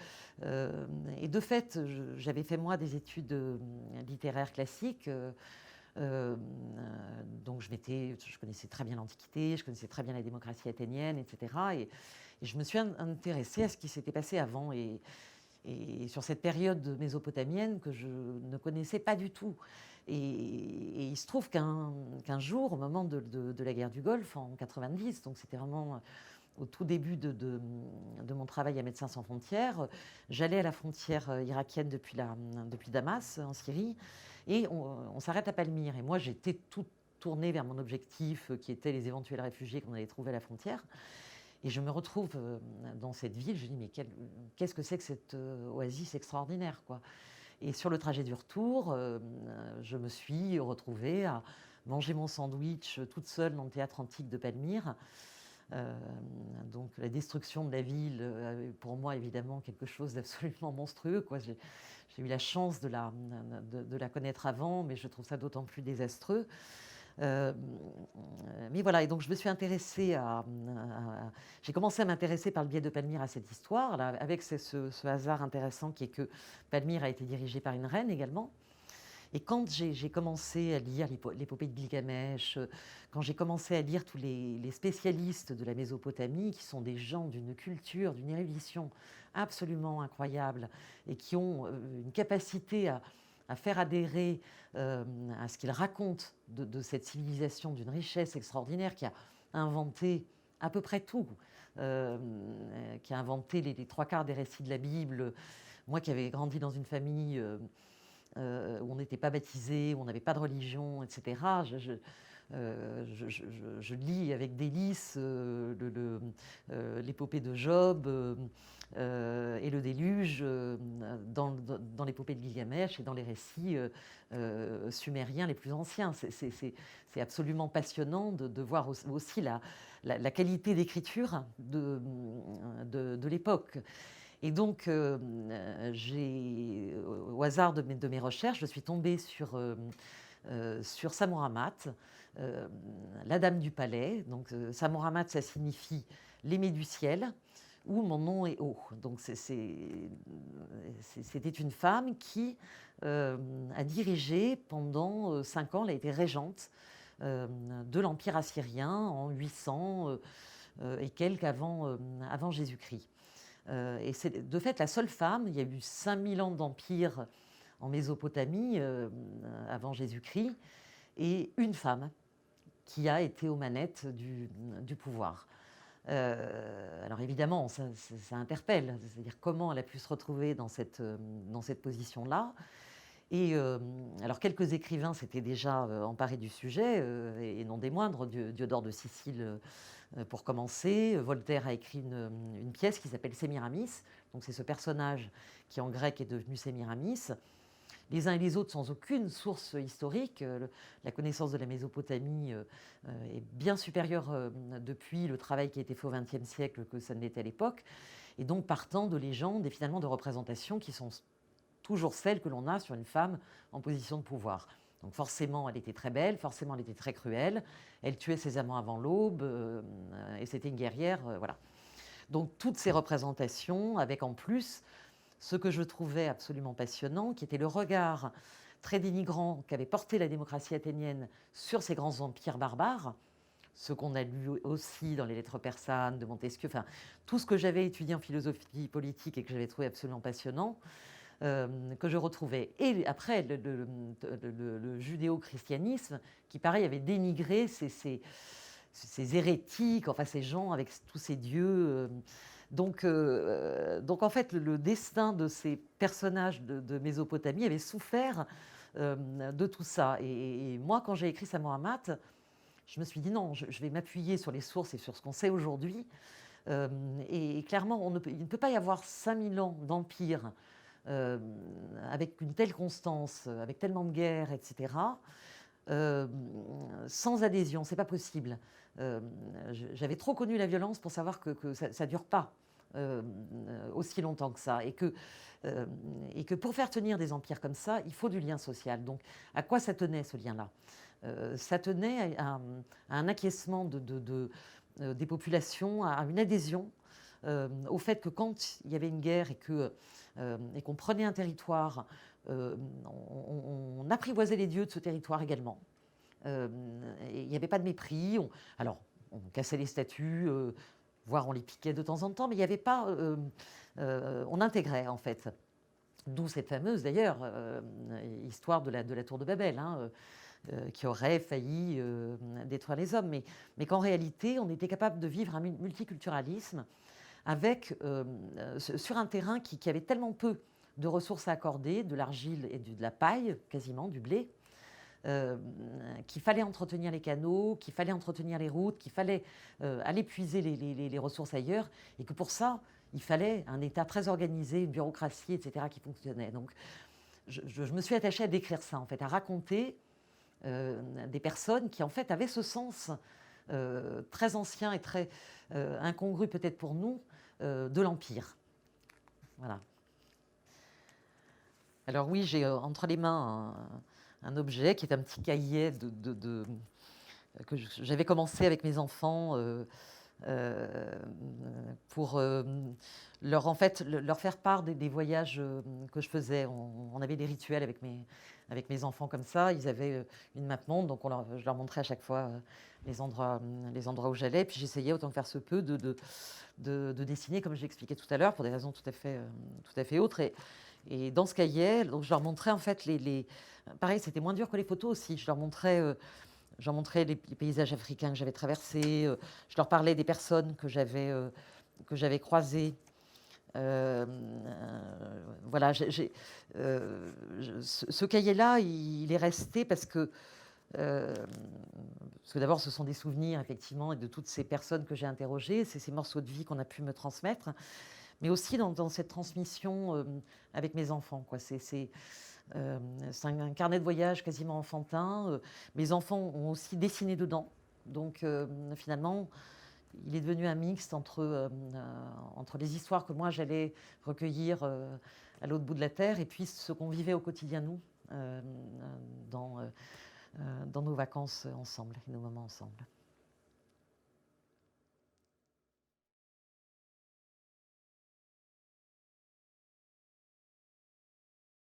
Et de fait, j'avais fait moi des études littéraires classiques. Donc je connaissais très bien l'Antiquité, je connaissais très bien la démocratie athénienne, etc. Et je me suis intéressée à ce qui s'était passé avant et sur cette période mésopotamienne que je ne connaissais pas du tout. Et il se trouve qu'un jour, au moment de la guerre du Golfe, en 90, donc c'était vraiment au tout début de mon travail à Médecins sans frontières, j'allais à la frontière irakienne depuis Damas, en Syrie, et on s'arrête à Palmyre. Et moi, j'étais toute tournée vers mon objectif, qui était les éventuels réfugiés qu'on allait trouver à la frontière. Et je me retrouve dans cette ville, je dis mais qu'est-ce que c'est que cette oasis extraordinaire, quoi. Et sur le trajet du retour, je me suis retrouvée à manger mon sandwich toute seule dans le théâtre antique de Palmyre. Donc la destruction de la ville, pour moi évidemment quelque chose d'absolument monstrueux, quoi. J'ai eu la chance de la connaître avant, mais je trouve ça d'autant plus désastreux. Mais voilà, et donc je me suis intéressée j'ai commencé à m'intéresser par le biais de Palmyre à cette histoire, là, avec ce hasard intéressant qui est que Palmyre a été dirigée par une reine également. Et quand j'ai commencé à lire l'épopée de Gilgamesh, quand j'ai commencé à lire tous les spécialistes de la Mésopotamie, qui sont des gens d'une culture, d'une érudition absolument incroyable, et qui ont une capacité à faire adhérer à ce qu'ils racontent de cette civilisation d'une richesse extraordinaire qui a inventé à peu près tout, qui a inventé les trois quarts des récits de la Bible. Moi qui avais grandi dans une famille où on n'était pas baptisé, où on n'avait pas de religion, etc., je lis avec délice l'épopée de Job et le déluge dans l'épopée de Gilgamesh et dans les récits sumériens les plus anciens. C'est absolument passionnant de voir aussi la qualité d'écriture de l'époque. Et donc, au hasard de mes recherches, je suis tombée sur Samouramat, la Dame du Palais. Donc, Samouramat, ça signifie l'aimée du ciel, ou mon nom est haut. Donc, c'était une femme qui a dirigé pendant 5 ans, elle a été régente de l'Empire assyrien en 800 et quelques avant Jésus-Christ. Et c'est de fait la seule femme, il y a eu 5000 ans d'empire en Mésopotamie avant Jésus-Christ, et une femme qui a été aux manettes du pouvoir. Alors évidemment, ça interpelle, c'est-à-dire comment elle a pu se retrouver dans cette position-là. Et alors quelques écrivains s'étaient déjà emparés du sujet, et non des moindres, Diodore de Sicile pour commencer. Voltaire a écrit une pièce qui s'appelle Sémiramis. Donc c'est ce personnage qui en grec est devenu Sémiramis. Les uns et les autres sans aucune source historique. La connaissance de la Mésopotamie est bien supérieure depuis le travail qui a été fait au XXe siècle que ça ne l'était à l'époque. Et donc partant de légendes et finalement de représentations qui sont toujours celles que l'on a sur une femme en position de pouvoir. Donc forcément, elle était très belle, forcément, elle était très cruelle. Elle tuait ses amants avant l'aube, et c'était une guerrière, voilà. Donc toutes ces représentations, avec en plus ce que je trouvais absolument passionnant, qui était le regard très dénigrant qu'avait porté la démocratie athénienne sur ces grands empires barbares, ce qu'on a lu aussi dans les lettres persanes de Montesquieu, enfin, tout ce que j'avais étudié en philosophie politique et que j'avais trouvé absolument passionnant, que je retrouvais. Et après, le judéo-christianisme, qui, pareil, avait dénigré ces hérétiques, enfin, ces gens avec tous ces dieux. Donc, en fait, le destin de ces personnages de Mésopotamie avait souffert de tout ça. Et moi, quand j'ai écrit Samoramat, je me suis dit non, je vais m'appuyer sur les sources et sur ce qu'on sait aujourd'hui. Et clairement, il ne peut pas y avoir 5000 ans d'empire euh, avec une telle constance, avec tellement de guerres, etc., euh, sans adhésion. C'est pas possible. Euh, J'avais trop connu la violence pour savoir que ça ne dure pas aussi longtemps que ça. Et que pour faire tenir des empires comme ça, il faut du lien social. Donc, à quoi ça tenait, ce lien-là? Ça tenait à un acquiescement des populations, à une adhésion au fait que quand il y avait une guerre et qu'on prenait un territoire, on apprivoisait les dieux de ce territoire également. Et il n'y avait pas de mépris. Alors, on cassait les statues, voire on les piquait de temps en temps, mais il n'y avait pas... on intégrait, en fait. D'où cette fameuse, d'ailleurs, histoire de la tour de Babel, hein, qui aurait failli détruire les hommes. Mais qu'en réalité, on était capable de vivre un multiculturalisme avec, sur un terrain qui avait tellement peu de ressources à accorder, de l'argile et de la paille, quasiment, du blé, qu'il fallait entretenir les canaux, qu'il fallait entretenir les routes, qu'il fallait aller puiser les ressources ailleurs, et que pour ça, il fallait un État très organisé, une bureaucratie, etc., qui fonctionnait. Donc, je me suis attachée à décrire ça, en fait, à raconter des personnes qui, en fait, avaient ce sens très ancien et très incongru, peut-être pour nous, de l'Empire. Voilà. Alors oui, j'ai entre les mains un objet qui est un petit cahier que j'avais commencé avec mes enfants pour en fait, leur faire part des voyages que je faisais. On avait des rituels avec mes enfants comme ça. Ils avaient une map monde, donc je leur montrais à chaque fois les endroits où j'allais. Puis j'essayais autant que faire se peut de dessiner, comme je l'expliquais tout à l'heure, pour des raisons tout à fait autres. Et dans ce cahier, donc je leur montrais en fait pareil, c'était moins dur que les photos aussi. Je leur montrais les paysages africains que j'avais traversés. Je leur parlais des personnes que j'avais croisées. Voilà, ce cahier-là, il est resté parce que d'abord, ce sont des souvenirs, effectivement, et de toutes ces personnes que j'ai interrogées. C'est ces morceaux de vie qu'on a pu me transmettre, mais aussi dans cette transmission avec mes enfants, quoi. C'est un carnet de voyage quasiment enfantin. Mes enfants ont aussi dessiné dedans. Donc, finalement, il est devenu un mixte entre les histoires que moi j'allais recueillir à l'autre bout de la terre et puis ce qu'on vivait au quotidien, nous, dans nos vacances ensemble, nos moments ensemble.